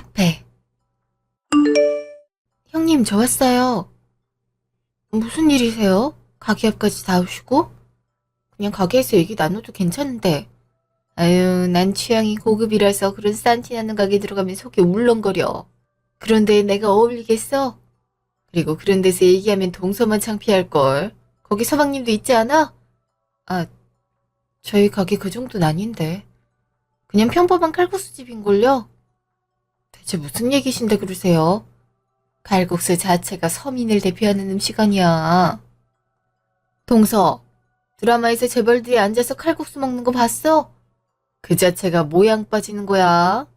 카페. 형님, 저 왔어요. 무슨 일이세요? 가게 앞까지 다 오시고? 그냥 가게에서 얘기 나눠도 괜찮은데. 아유, 난 취향이 고급이라서 그런 싼티 나는 가게 들어가면 속이 울렁거려. 그런데 내가 어울리겠어? 그리고 그런 데서 얘기하면 동서만 창피할걸. 거기 서방님도 있지 않아? 아, 저희 가게 그 정도는 아닌데. 그냥 평범한 칼국수집인걸요? 대체 무슨 얘기신데 그러세요? 칼국수 자체가 서민을 대표하는 음식 아니야. 동서, 드라마에서 재벌들이 앉아서 칼국수 먹는 거 봤어? 그 자체가 모양 빠지는 거야.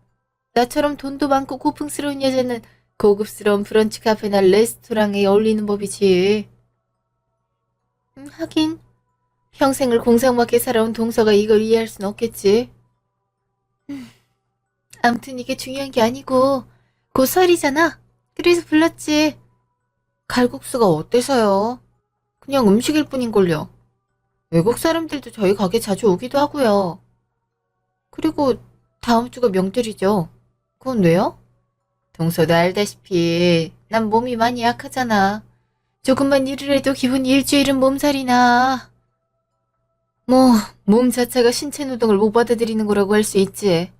나처럼 돈도 많고 고풍스러운 여자는 고급스러운 브런치 카페나 레스토랑에 어울리는 법이지. 하긴 평생을 공상밖에 살아온 동서가 이걸 이해할 순 없겠지. 아무튼 이게 중요한 게 아니고 곧 설이잖아. 그래서 불렀지. 칼국수가 어때서요? 그냥 음식일 뿐인걸요. 외국 사람들도 저희 가게 자주 오기도 하고요. 그리고 다음 주가 명절이죠. 그건 왜요? 동서도 알다시피 난 몸이 많이 약하잖아. 조금만 일을 해도 기본 일주일은 몸살이나. 뭐 몸 자체가 신체 노동을 못 받아들이는 거라고 할 수 있지.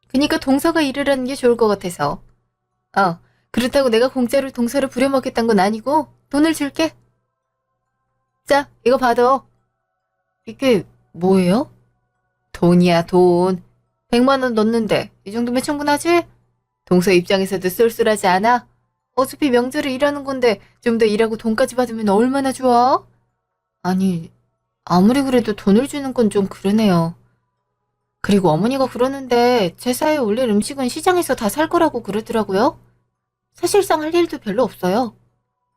그니까 동서가 일을 하는 게 좋을 것 같아서. 그렇다고 내가 공짜로 동서를 부려먹겠다는 건 아니고 돈을 줄게. 자, 이거 받아. 이게 뭐예요? 돈이야, 돈. 100만 원 넣는데 이 정도면 충분하지? 동서 입장에서도 쏠쏠하지 않아? 어차피 명절에 일하는 건데 좀 더 일하고 돈까지 받으면 얼마나 좋아? 아니, 아무리 그래도 돈을 주는 건 좀 그러네요. 그리고 어머니가 그러는데 제사에 올릴 음식은 시장에서 다 살 거라고 그러더라고요. 사실상 할 일도 별로 없어요.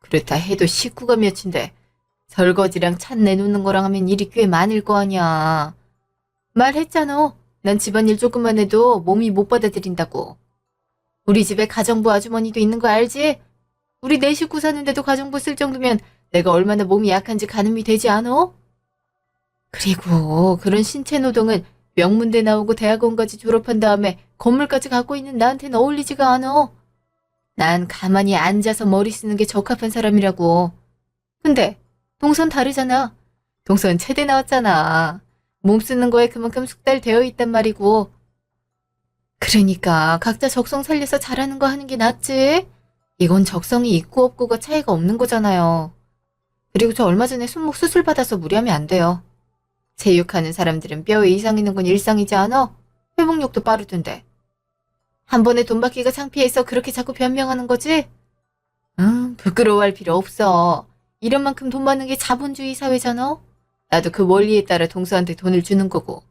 그렇다 해도 식구가 몇인데 설거지랑 찬 내놓는 거랑 하면 일이 꽤 많을 거 아니야. 말했잖아. 난 집안일 조금만 해도 몸이 못 받아들인다고. 우리 집에 가정부 아주머니도 있는 거 알지? 우리 네 식구 사는데도 가정부 쓸 정도면 내가 얼마나 몸이 약한지 가늠이 되지 않아? 그리고 그런 신체 노동은 명문대 나오고 대학원까지 졸업한 다음에 건물까지 갖고 있는 나한테는 어울리지가 않아. 난 가만히 앉아서 머리 쓰는 게 적합한 사람이라고. 근데 동선 다르잖아. 동선 체대 나왔잖아. 몸 쓰는 거에 그만큼 숙달되어 있단 말이고. 그러니까 각자 적성 살려서 잘하는 거 하는 게 낫지. 이건 적성이 있고 없고가 차이가 없는 거잖아요. 그리고 저 얼마 전에 손목 수술 받아서 무리하면 안 돼요. 체육하는 사람들은 뼈에 이상 있는 건 일상이지 않아? 회복력도 빠르던데. 한 번에 돈 받기가 창피해서 그렇게 자꾸 변명하는 거지? 부끄러워할 필요 없어. 이런 만큼 돈 받는 게 자본주의 사회잖아? 나도 그 원리에 따라 동서한테 돈을 주는 거고.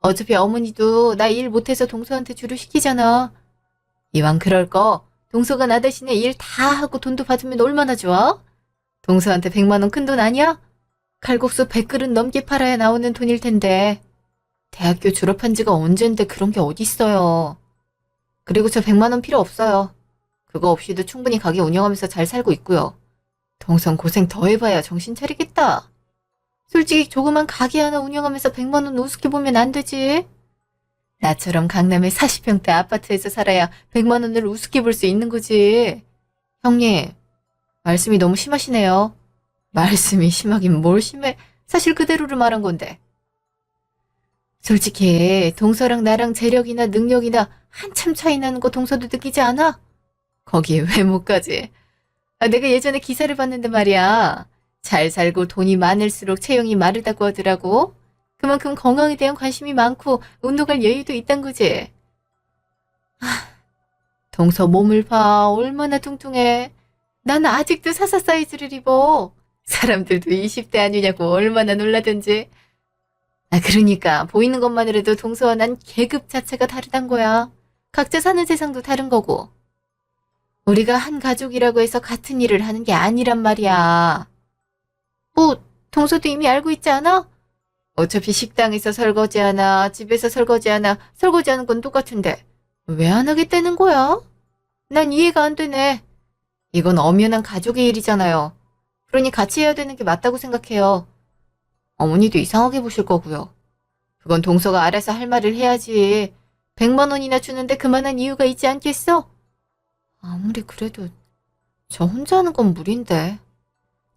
어차피 어머니도 나 일 못해서 동서한테 주로 시키잖아. 이왕 그럴 거 동서가 나 대신에 일 다 하고 돈도 받으면 얼마나 좋아? 동서한테 100만 원 큰 돈 아니야? 칼국수 100그릇 넘게 팔아야 나오는 돈일 텐데. 대학교 졸업한 지가 언젠데 그런 게 어딨어요. 그리고 저 100만 원 필요 없어요. 그거 없이도 충분히 가게 운영하면서 잘 살고 있고요. 동선 고생 더 해봐야 정신 차리겠다. 솔직히 조그만 가게 하나 운영하면서 100만 원 우습게 보면 안 되지. 나처럼 강남의 40평대 아파트에서 살아야 100만 원을 우습게 볼 수 있는 거지. 형님, 말씀이 너무 심하시네요. 말씀이 심하긴 뭘 심해. 사실 그대로를 말한 건데. 솔직히 동서랑 나랑 재력이나 능력이나 한참 차이 나는 거 동서도 느끼지 않아? 거기에 외모까지. 내가 예전에 기사를 봤는데 말이야. 잘 살고 돈이 많을수록 체형이 마르다고 하더라고. 그만큼 건강에 대한 관심이 많고 운동할 여유도 있단 거지. 동서 몸을 봐. 얼마나 뚱뚱해. 나는 아직도 사사 사이즈를 입어. 사람들도 20대 아니냐고 얼마나 놀라든지. 그러니까 보이는 것만으로도 동서와 난 계급 자체가 다르단 거야. 각자 사는 세상도 다른 거고. 우리가 한 가족이라고 해서 같은 일을 하는 게 아니란 말이야. 뭐 동서도 이미 알고 있지 않아? 어차피 식당에서 설거지하나 집에서 설거지하나 설거지하는 건 똑같은데 왜 안 하겠다는 거야? 난 이해가 안 되네. 이건 엄연한 가족의 일이잖아요. 그러니 같이 해야 되는 게 맞다고 생각해요. 어머니도 이상하게 보실 거고요. 그건 동서가 알아서 할 말을 해야지. 100만 원이나 주는데 그만한 이유가 있지 않겠어? 아무리 그래도 저 혼자 하는 건 무리인데.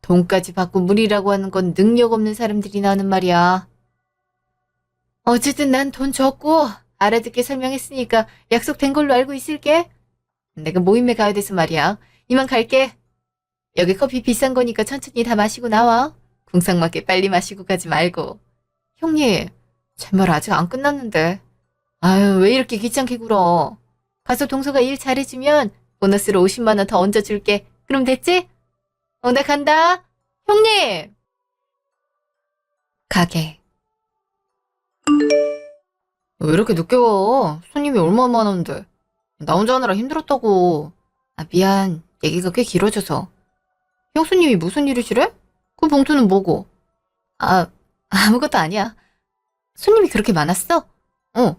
돈까지 받고 무리라고 하는 건 능력 없는 사람들이나 하는 말이야. 어쨌든 난 돈 줬고 알아듣게 설명했으니까 약속된 걸로 알고 있을게. 내가 모임에 가야 돼서 말이야. 이만 갈게. 여기 커피 비싼 거니까 천천히 다 마시고 나와. 궁상맞게 빨리 마시고 가지 말고. 형님, 제 말 아직 안 끝났는데. 아유, 왜 이렇게 귀찮게 굴어. 가서 동서가 일 잘해주면 보너스로 50만 원 더 얹어줄게. 그럼 됐지? 나 간다. 형님! 가게. 왜 이렇게 늦게 와? 손님이 얼마나 많은데. 나 혼자 하느라 힘들었다고. 아, 미안. 얘기가 꽤 길어져서. 형수님이 무슨 일이시래? 그 봉투는 뭐고? 아, 아무것도 아니야. 손님이 그렇게 많았어? 어.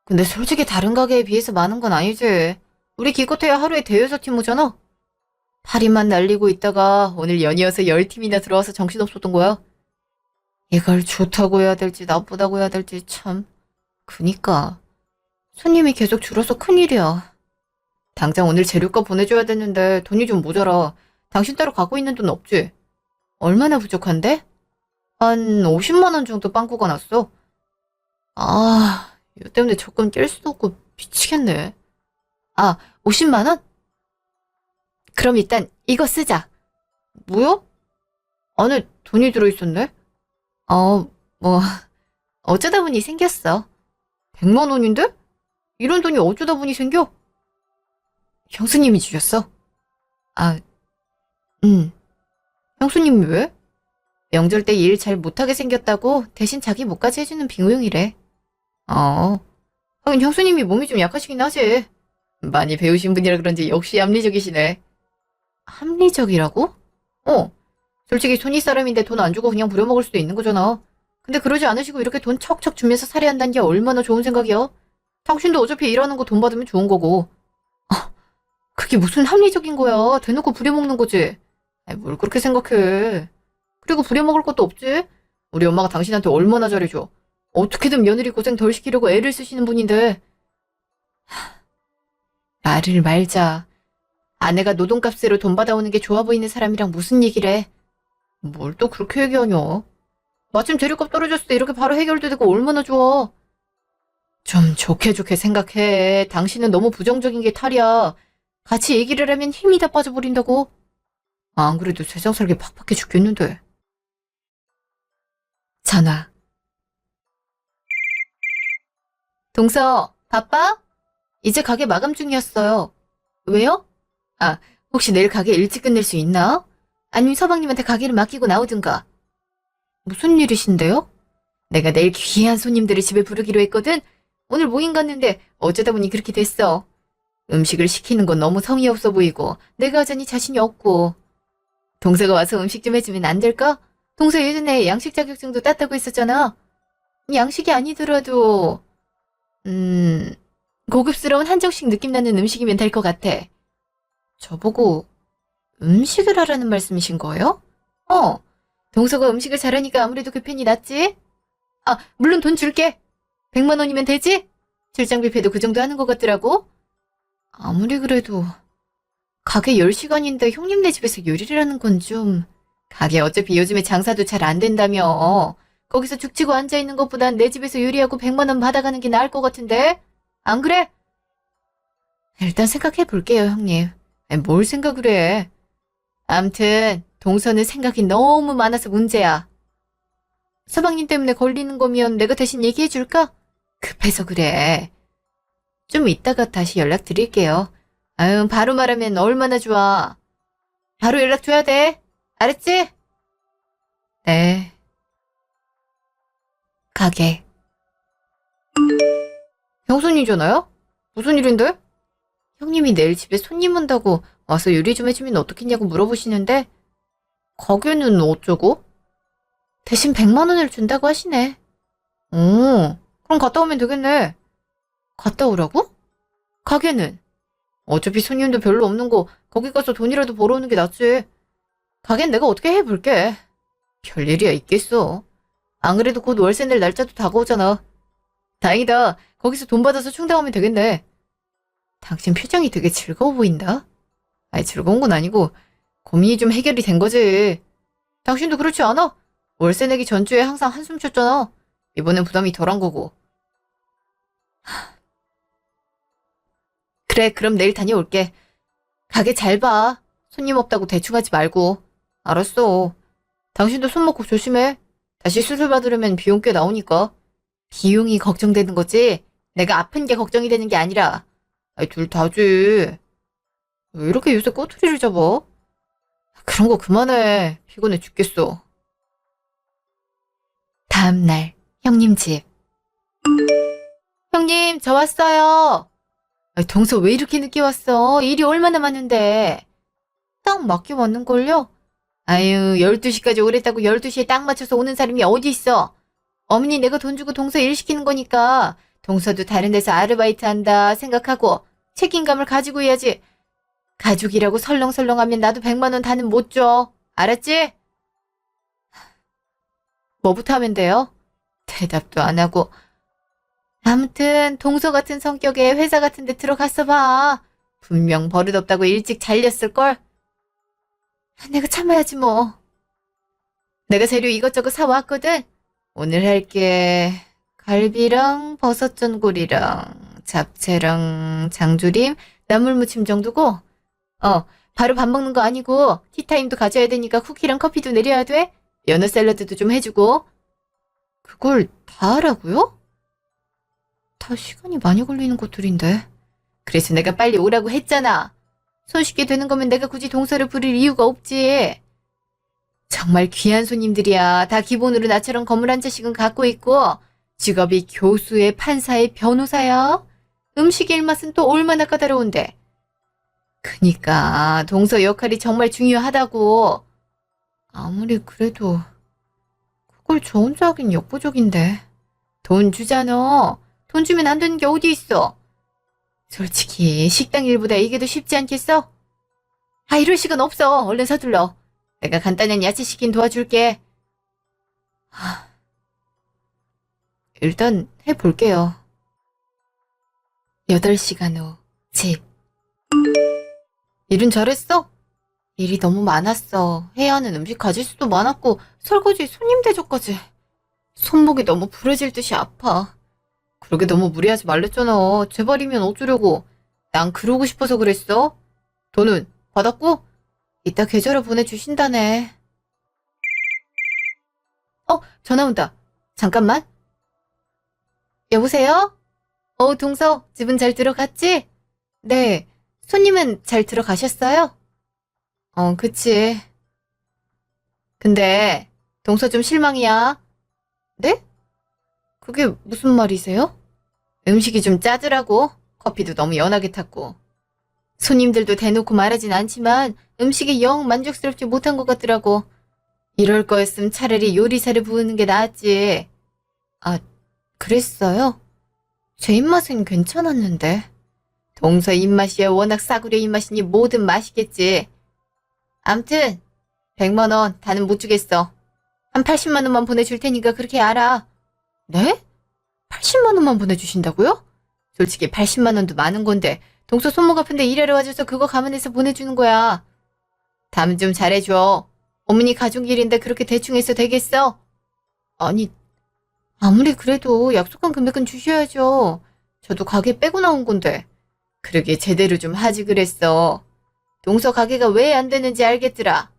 근데 솔직히 다른 가게에 비해서 많은 건 아니지. 우리 기껏해야 하루에 대여섯 팀 오잖아. 파리만 날리고 있다가 오늘 연이어서 10팀이나 들어와서 정신없었던 거야. 이걸 좋다고 해야 될지 나쁘다고 해야 될지 참. 그니까. 손님이 계속 줄어서 큰일이야. 당장 오늘 재료값 보내줘야 되는데 돈이 좀 모자라. 당신 따로 갖고 있는 돈 없지? 얼마나 부족한데? 한 50만 원 정도 빵꾸가 났어. 아, 이거 때문에 적금 깰 수도 없고 미치겠네. 아, 50만 원? 그럼 일단 이거 쓰자. 뭐야? 안에 돈이 들어있었네? 뭐, 어쩌다 보니 생겼어. 100만 원인데? 이런 돈이 어쩌다 보니 생겨? 형수님이 주셨어? 아, 형수님이 왜? 명절 때 일 잘 못하게 생겼다고 대신 자기 몫까지 해주는 빙의용이래. 하긴 형수님이 몸이 좀 약하시긴 하지. 많이 배우신 분이라 그런지 역시 합리적이시네. 합리적이라고? 솔직히 손이 사람인데 돈 안 주고 그냥 부려먹을 수도 있는 거잖아. 근데 그러지 않으시고 이렇게 돈 척척 주면서 살해한다는 게 얼마나 좋은 생각이야? 당신도 어차피 일하는 거 돈 받으면 좋은 거고. 그게 무슨 합리적인 거야. 대놓고 부려먹는 거지. 아이, 뭘 그렇게 생각해. 그리고 부려먹을 것도 없지. 우리 엄마가 당신한테 얼마나 잘해줘. 어떻게든 며느리 고생 덜 시키려고 애를 쓰시는 분인데. 말을 말자. 아내가 노동값으로 돈 받아오는 게 좋아 보이는 사람이랑 무슨 얘기를 해. 뭘 또 그렇게 얘기하냐. 마침 재료값 떨어졌을 때 이렇게 바로 해결도 되고 얼마나 좋아. 좀 좋게 좋게 생각해. 당신은 너무 부정적인 게 탈이야. 같이 얘기를 하면 힘이 다 빠져버린다고. 안 그래도 세상 살기 팍팍해 죽겠는데. 전화. 동서, 바빠? 이제 가게 마감 중이었어요. 왜요? 아, 혹시 내일 가게 일찍 끝낼 수 있나? 아니면 서방님한테 가게를 맡기고 나오든가. 무슨 일이신데요? 내가 내일 귀한 손님들을 집에 부르기로 했거든? 오늘 모임 갔는데 어쩌다 보니 그렇게 됐어. 음식을 시키는 건 너무 성의 없어 보이고 내가 하자니 자신이 없고. 동서가 와서 음식 좀 해주면 안 될까? 동서 예전에 양식 자격증도 땄다고 했었잖아. 양식이 아니더라도 고급스러운 한정식 느낌 나는 음식이면 될 것 같아. 저보고 음식을 하라는 말씀이신 거예요? 동서가 음식을 잘하니까 아무래도 그 편이 낫지? 아, 물론 돈 줄게. 100만 원이면 되지? 출장 뷔페도 그 정도 하는 것 같더라고. 아무리 그래도 가게 10시간인데 형님네 집에서 요리를 하는 건 좀... 가게 어차피 요즘에 장사도 잘 안 된다며. 거기서 죽치고 앉아있는 것보단 내 집에서 요리하고 100만 원 받아가는 게 나을 것 같은데? 안 그래? 일단 생각해 볼게요, 형님. 뭘 생각을 해. 암튼 동서는 생각이 너무 많아서 문제야. 서방님 때문에 걸리는 거면 내가 대신 얘기해 줄까? 급해서 그래. 좀 이따가 다시 연락드릴게요. 아유, 바로 말하면 얼마나 좋아. 바로 연락 줘야 돼. 알았지? 네. 가게. 형수님이잖아요? 무슨 일인데? 형님이 내일 집에 손님 온다고 와서 요리 좀 해주면 어떻겠냐고 물어보시는데 가게는 어쩌고? 대신 100만 원을 준다고 하시네. 그럼 갔다 오면 되겠네. 갔다 오라고? 가게는? 어차피 손님도 별로 없는 거 거기 가서 돈이라도 벌어오는 게 낫지. 가게는 내가 어떻게 해볼게. 별일이야 있겠어. 안 그래도 곧 월세 낼 날짜도 다가오잖아. 다행이다. 거기서 돈 받아서 충당하면 되겠네. 당신 표정이 되게 즐거워 보인다. 아니, 즐거운 건 아니고 고민이 좀 해결이 된 거지. 당신도 그렇지 않아? 월세 내기 전주에 항상 한숨 쉬었잖아. 이번엔 부담이 덜한 거고. 그래, 그럼 내일 다녀올게. 가게 잘 봐. 손님 없다고 대충 하지 말고. 알았어. 당신도 손 먹고 조심해. 다시 수술 받으려면 비용 꽤 나오니까. 비용이 걱정되는 거지? 내가 아픈 게 걱정이 되는 게 아니라. 아이, 둘 다지. 왜 이렇게 요새 꼬투리를 잡아? 그런 거 그만해. 피곤해 죽겠어. 다음날 형님 집. 형님, 저 왔어요. 아이, 동서 왜 이렇게 늦게 왔어? 일이 얼마나 많은데. 딱 맞게 왔는걸요? 아유, 12시까지 오랬다고 12시에 딱 맞춰서 오는 사람이 어디 있어? 어머니, 내가 돈 주고 동서 일 시키는 거니까 동서도 다른 데서 아르바이트 한다 생각하고 책임감을 가지고 해야지. 가족이라고 설렁설렁하면 나도 100만 원 다는 못 줘. 알았지? 뭐부터 하면 돼요? 대답도 안 하고. 아무튼 동서 같은 성격에 회사 같은 데 들어갔어 봐. 분명 버릇없다고 일찍 잘렸을걸? 내가 참아야지 뭐. 내가 재료 이것저것 사왔거든. 오늘 할게 갈비랑 버섯전골이랑 잡채랑 장조림, 나물무침 정도고. 바로 밥 먹는 거 아니고 티타임도 가져야 되니까 쿠키랑 커피도 내려야 돼. 연어 샐러드도 좀 해주고. 그걸 다 하라고요? 다 시간이 많이 걸리는 것들인데. 그래서 내가 빨리 오라고 했잖아. 손쉽게 되는 거면 내가 굳이 동서를 부릴 이유가 없지. 정말 귀한 손님들이야. 다 기본으로 나처럼 건물 한 채씩은 갖고 있고 직업이 교수의 판사의 변호사야. 음식의 일맛은 또 얼마나 까다로운데. 그니까 동서 역할이 정말 중요하다고. 아무리 그래도 그걸 저 혼자 하긴 역부족인데. 돈 주잖아. 돈 주면 안 되는 게 어디 있어. 솔직히 식당 일보다 이게 더 쉽지 않겠어? 아, 이럴 시간 없어. 얼른 서둘러. 내가 간단한 야채 시킨 도와줄게. 일단 해볼게요. 8시간 후 집. 일은 잘했어? 일이 너무 많았어. 해야 하는 음식 가짓수도 많았고 설거지, 손님 대접까지. 손목이 너무 부러질 듯이 아파. 그러게 너무 무리하지 말랬잖아. 제발이면 어쩌려고. 난 그러고 싶어서 그랬어. 돈은 받았고? 이따 계좌로 보내주신다네. 전화 온다. 잠깐만. 여보세요? 동서, 집은 잘 들어갔지? 네. 손님은 잘 들어가셨어요? 그치. 근데 동서 좀 실망이야. 네? 그게 무슨 말이세요? 음식이 좀 짜더라고. 커피도 너무 연하게 탔고. 손님들도 대놓고 말하진 않지만 음식이 영 만족스럽지 못한 것 같더라고. 이럴 거였으면 차라리 요리사를 부르는 게 나았지. 아, 그랬어요? 제 입맛은 괜찮았는데. 동서 입맛이야 워낙 싸구려 입맛이니 뭐든 맛있겠지. 암튼 100만 원 다는 못 주겠어. 한 80만 원만 보내줄 테니까 그렇게 알아. 네? 80만 원만 보내주신다고요? 솔직히 80만 원도 많은 건데 동서 손목 아픈데 일하러 와줘서 그거 감안해서 보내주는 거야. 다음 좀 잘해줘. 어머니 가족 일인데 그렇게 대충 해서 되겠어? 아니, 아무리 그래도 약속한 금액은 주셔야죠. 저도 가게 빼고 나온 건데. 그러게 제대로 좀 하지 그랬어. 동서 가게가 왜 안 되는지 알겠더라.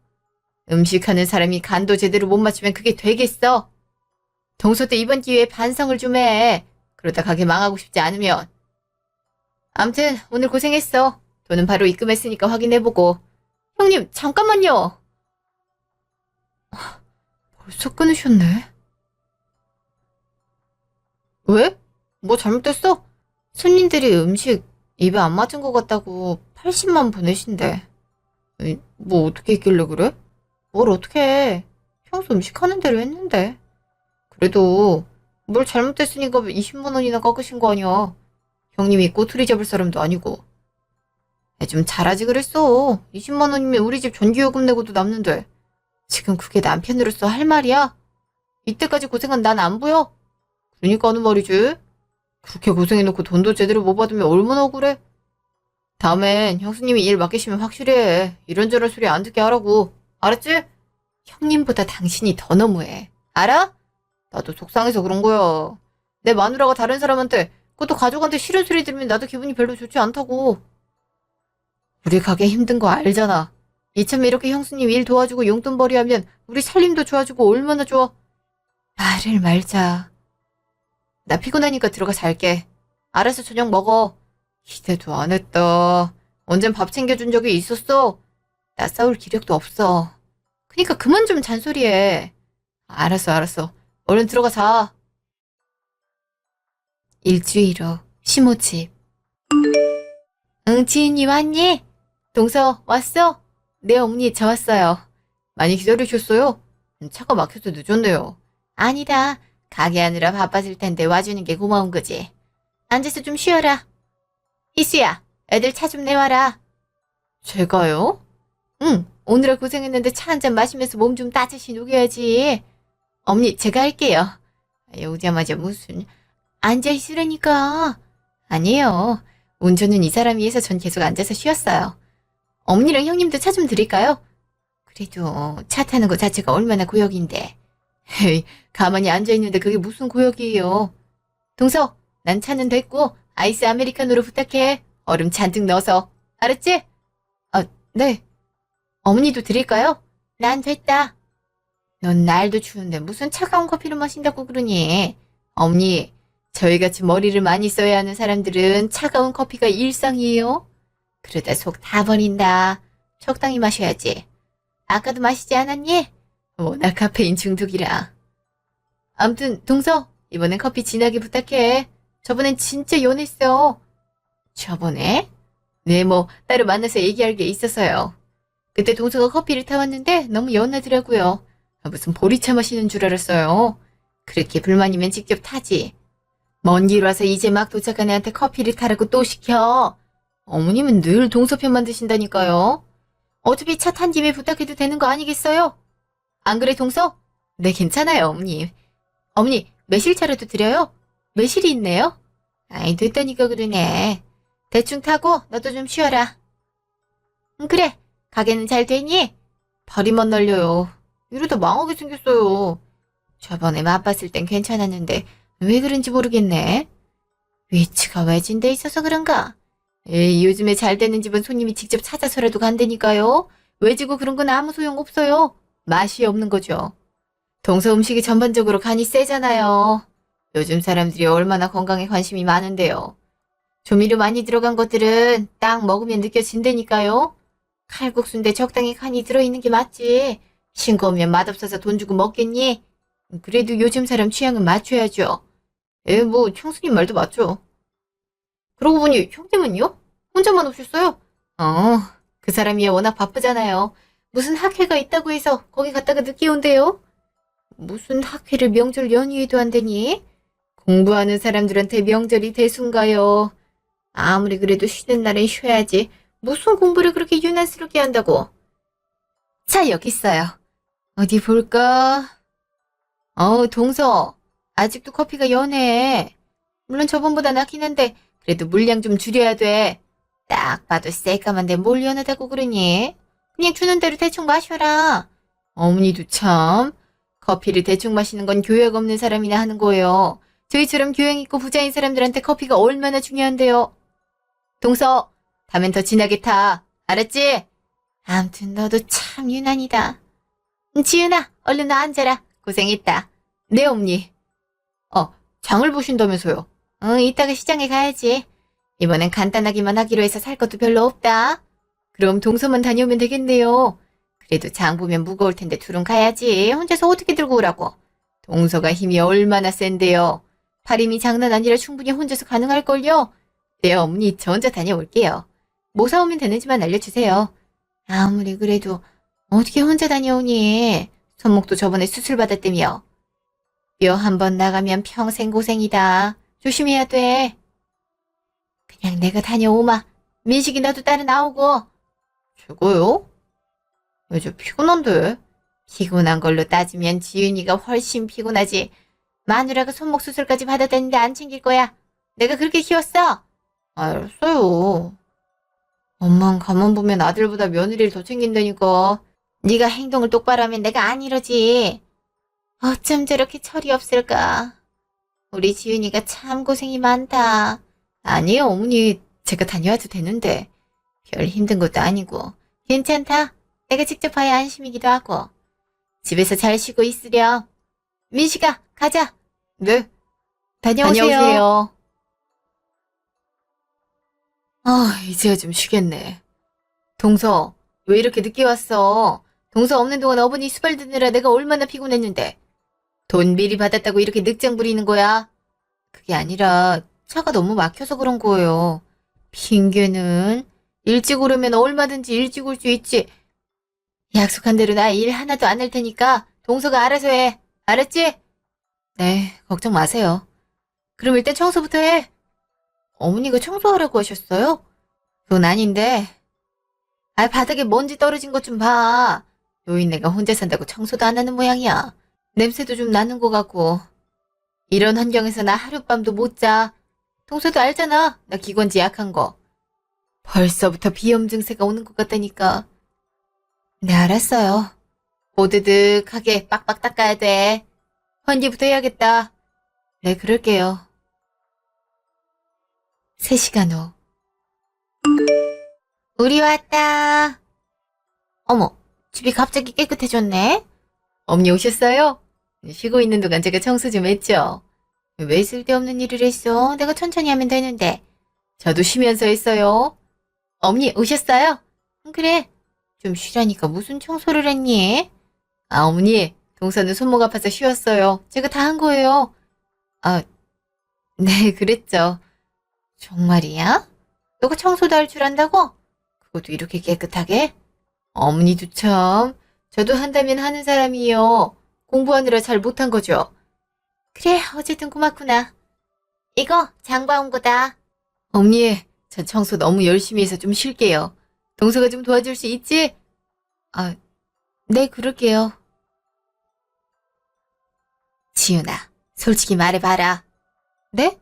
음식하는 사람이 간도 제대로 못 맞추면 그게 되겠어? 동서 때 이번 기회에 반성을 좀 해. 그러다 가게 망하고 싶지 않으면. 암튼 오늘 고생했어. 돈은 바로 입금했으니까 확인해보고. 형님 잠깐만요. 벌써 끊으셨네. 왜? 뭐 잘못됐어? 손님들이 음식 입에 안 맞은 것 같다고 80만 보내신대. 뭐 어떻게 했길래 그래? 뭘 어떻게 해. 평소 음식 하는 대로 했는데. 그래도 뭘 잘못됐으니까 20만 원이나 깎으신 거 아니야. 형님이 꼬투리 잡을 사람도 아니고. 좀 잘하지 그랬어. 20만 원이면 우리 집 전기요금 내고도 남는데. 지금 그게 남편으로서 할 말이야? 이때까지 고생한 난 안 보여? 그러니까 하는 말이지. 그렇게 고생해놓고 돈도 제대로 못 받으면 얼마나 억울해? 다음엔 형수님이 일 맡기시면 확실히 해. 이런저런 소리 안 듣게 하라고. 알았지? 형님보다 당신이 더 너무해. 알아? 나도 속상해서 그런 거야. 내 마누라가 다른 사람한테, 그것도 가족한테 싫은 소리 들으면 나도 기분이 별로 좋지 않다고. 우리 가게 힘든 거 알잖아. 이참에 이렇게 형수님 일 도와주고 용돈벌이 하면 우리 살림도 좋아지고 얼마나 좋아. 말을 말자. 나 피곤하니까 들어가 잘게. 알아서 저녁 먹어. 기대도 안 했다. 언젠 밥 챙겨준 적이 있었어? 나 싸울 기력도 없어. 그니까 그만 좀 잔소리해. 알았어. 얼른 들어가 자. 일주일 후 시모집. 응, 지은이 왔니? 동서 왔어? 네, 어머니 저 왔어요. 많이 기다리셨어요? 차가 막혀서 늦었네요. 아니다. 가게 하느라 바빴을 텐데 와주는 게 고마운 거지. 앉아서 좀 쉬어라. 희수야, 애들 차 좀 내와라. 제가요? 응, 오늘은 고생했는데 차 한 잔 마시면서 몸 좀 따뜻이 녹여야지. 어머니, 제가 할게요. 오자마자 무슨... 앉아있으라니까. 아니에요. 운전은 이 사람이 해서 전 계속 앉아서 쉬었어요. 어머니랑 형님도 차 좀 드릴까요? 그래도 차 타는 거 자체가 얼마나 고역인데. 헤이, 가만히 앉아있는데 그게 무슨 고역이에요. 동서, 난 차는 됐고 아이스 아메리카노로 부탁해. 얼음 잔뜩 넣어서. 알았지? 아, 네. 어머니도 드릴까요? 난 됐다. 넌 날도 추운데 무슨 차가운 커피를 마신다고 그러니. 어머니, 저희같이 머리를 많이 써야 하는 사람들은 차가운 커피가 일상이에요. 그러다 속 다 버린다. 적당히 마셔야지. 아까도 마시지 않았니? 워낙 카페인 중독이라. 암튼 동서, 이번엔 커피 진하게 부탁해. 저번엔 진짜 연했어. 저번에? 네, 뭐 따로 만나서 얘기할 게 있어서요. 그때 동서가 커피를 타왔는데 너무 연하더라고요. 무슨 보리차 마시는 줄 알았어요. 그렇게 불만이면 직접 타지. 먼 길 와서 이제 막 도착한 애한테 커피를 타라고 또 시켜. 어머님은 늘 동서 편만 드신다니까요. 어차피 차 탄 김에 부탁해도 되는 거 아니겠어요? 안 그래, 동서? 네, 괜찮아요, 어머님. 어머니, 매실차라도 드려요? 매실이 있네요? 아이, 됐다니까 그러네. 대충 타고 너도 좀 쉬어라. 그래, 가게는 잘 되니? 발이만 날려요. 이러다 망하게 생겼어요. 저번에 맛봤을 땐 괜찮았는데 왜 그런지 모르겠네. 위치가 외진데 있어서 그런가? 에이, 요즘에 잘 되는 집은 손님이 직접 찾아서라도 간다니까요. 외지고 그런 건 아무 소용 없어요. 맛이 없는 거죠. 동서 음식이 전반적으로 간이 세잖아요. 요즘 사람들이 얼마나 건강에 관심이 많은데요. 조미료 많이 들어간 것들은 딱 먹으면 느껴진다니까요. 칼국수인데 적당히 간이 들어있는 게 맞지. 싱거우면 맛없어서 돈 주고 먹겠니? 그래도 요즘 사람 취향은 맞춰야죠. 뭐 형수님 말도 맞죠. 그러고 보니 형님은요? 혼자만 오셨어요? 그 사람이 워낙 바쁘잖아요. 무슨 학회가 있다고 해서 거기 갔다가 늦게 온대요. 무슨 학회를 명절 연휴에도 한다니? 공부하는 사람들한테 명절이 대수인가요? 아무리 그래도 쉬는 날엔 쉬어야지. 무슨 공부를 그렇게 유난스럽게 한다고. 자, 여기 있어요. 어디 볼까? 동서. 아직도 커피가 연해. 물론 저번보다 낫긴 한데 그래도 물량 좀 줄여야 돼. 딱 봐도 새까만데 뭘 연하다고 그러니? 그냥 주는 대로 대충 마셔라. 어머니도 참. 커피를 대충 마시는 건 교양 없는 사람이나 하는 거예요. 저희처럼 교양 있고 부자인 사람들한테 커피가 얼마나 중요한데요. 동서, 다음엔 더 진하게 타. 알았지? 암튼 너도 참 유난이다. 지은아, 얼른 나 앉아라. 고생했다. 네, 어머니. 장을 보신다면서요? 이따가 시장에 가야지. 이번엔 간단하기만 하기로 해서 살 것도 별로 없다. 그럼 동서만 다녀오면 되겠네요. 그래도 장 보면 무거울 텐데 둘은 가야지. 혼자서 어떻게 들고 오라고. 동서가 힘이 얼마나 센데요. 팔 힘이 장난 아니라 충분히 혼자서 가능할걸요. 네, 어머니, 저 혼자 다녀올게요. 뭐 사오면 되는지만 알려주세요. 아무리 그래도 어떻게 혼자 다녀오니? 손목도 저번에 수술 받았다며. 뼈 한 번 나가면 평생 고생이다. 조심해야 돼. 그냥 내가 다녀오마. 민식이 너도 따라 나오고. 제가요? 요즘 피곤한데. 피곤한 걸로 따지면 지윤이가 훨씬 피곤하지. 마누라가 손목 수술까지 받았다는데 안 챙길 거야. 내가 그렇게 키웠어? 알았어요. 엄만 가만 보면 아들보다 며느리를 더 챙긴다니까. 네가 행동을 똑바로 하면 내가 안 이러지. 어쩜 저렇게 철이 없을까. 우리 지윤이가 참 고생이 많다. 아니에요, 어머니. 제가 다녀와도 되는데. 별 힘든 것도 아니고. 괜찮다. 내가 직접 봐야 안심이기도 하고. 집에서 잘 쉬고 있으렴. 민식아, 가자. 네. 다녀오세요. 이제야 좀 쉬겠네. 동서, 왜 이렇게 늦게 왔어? 동서 없는 동안 어머니 수발 드느라 내가 얼마나 피곤했는데. 돈 미리 받았다고 이렇게 늑장 부리는 거야? 그게 아니라 차가 너무 막혀서 그런 거예요. 핑계는 일찍 오려면 얼마든지 일찍 올 수 있지. 약속한 대로 나 일 하나도 안 할 테니까 동서가 알아서 해. 알았지? 네, 걱정 마세요. 그럼 일단 청소부터 해. 어머니가 청소하라고 하셨어요? 그건 아닌데. 바닥에 먼지 떨어진 것 좀 봐. 노인네가 혼자 산다고 청소도 안 하는 모양이야. 냄새도 좀 나는 것 같고. 이런 환경에서 나 하룻밤도 못 자. 동서도 알잖아. 나 기관지 약한 거. 벌써부터 비염 증세가 오는 것 같다니까. 네, 알았어요. 보드득하게 빡빡 닦아야 돼. 환기부터 해야겠다. 네, 그럴게요. 3시간 후. 우리 왔다. 어머, 집이 갑자기 깨끗해졌네. 어머니 오셨어요? 쉬고 있는 동안 제가 청소 좀 했죠. 왜 쓸데없는 일을 했어? 내가 천천히 하면 되는데. 저도 쉬면서 했어요. 어머니 오셨어요? 그래. 좀 쉬라니까 무슨 청소를 했니? 어머니, 동서는 손목 아파서 쉬었어요. 제가 다 한 거예요. 아, 네, 그랬죠. 정말이야? 너가 청소도 할 줄 안다고? 그것도 이렇게 깨끗하게? 어머니도 참. 저도 한다면 하는 사람이요. 공부하느라 잘 못한 거죠. 그래, 어쨌든 고맙구나. 이거 장봐온 거다. 어머니, 전 청소 너무 열심히 해서 좀 쉴게요. 동서가 좀 도와줄 수 있지? 아, 네, 그럴게요. 지윤아, 솔직히 말해봐라. 네?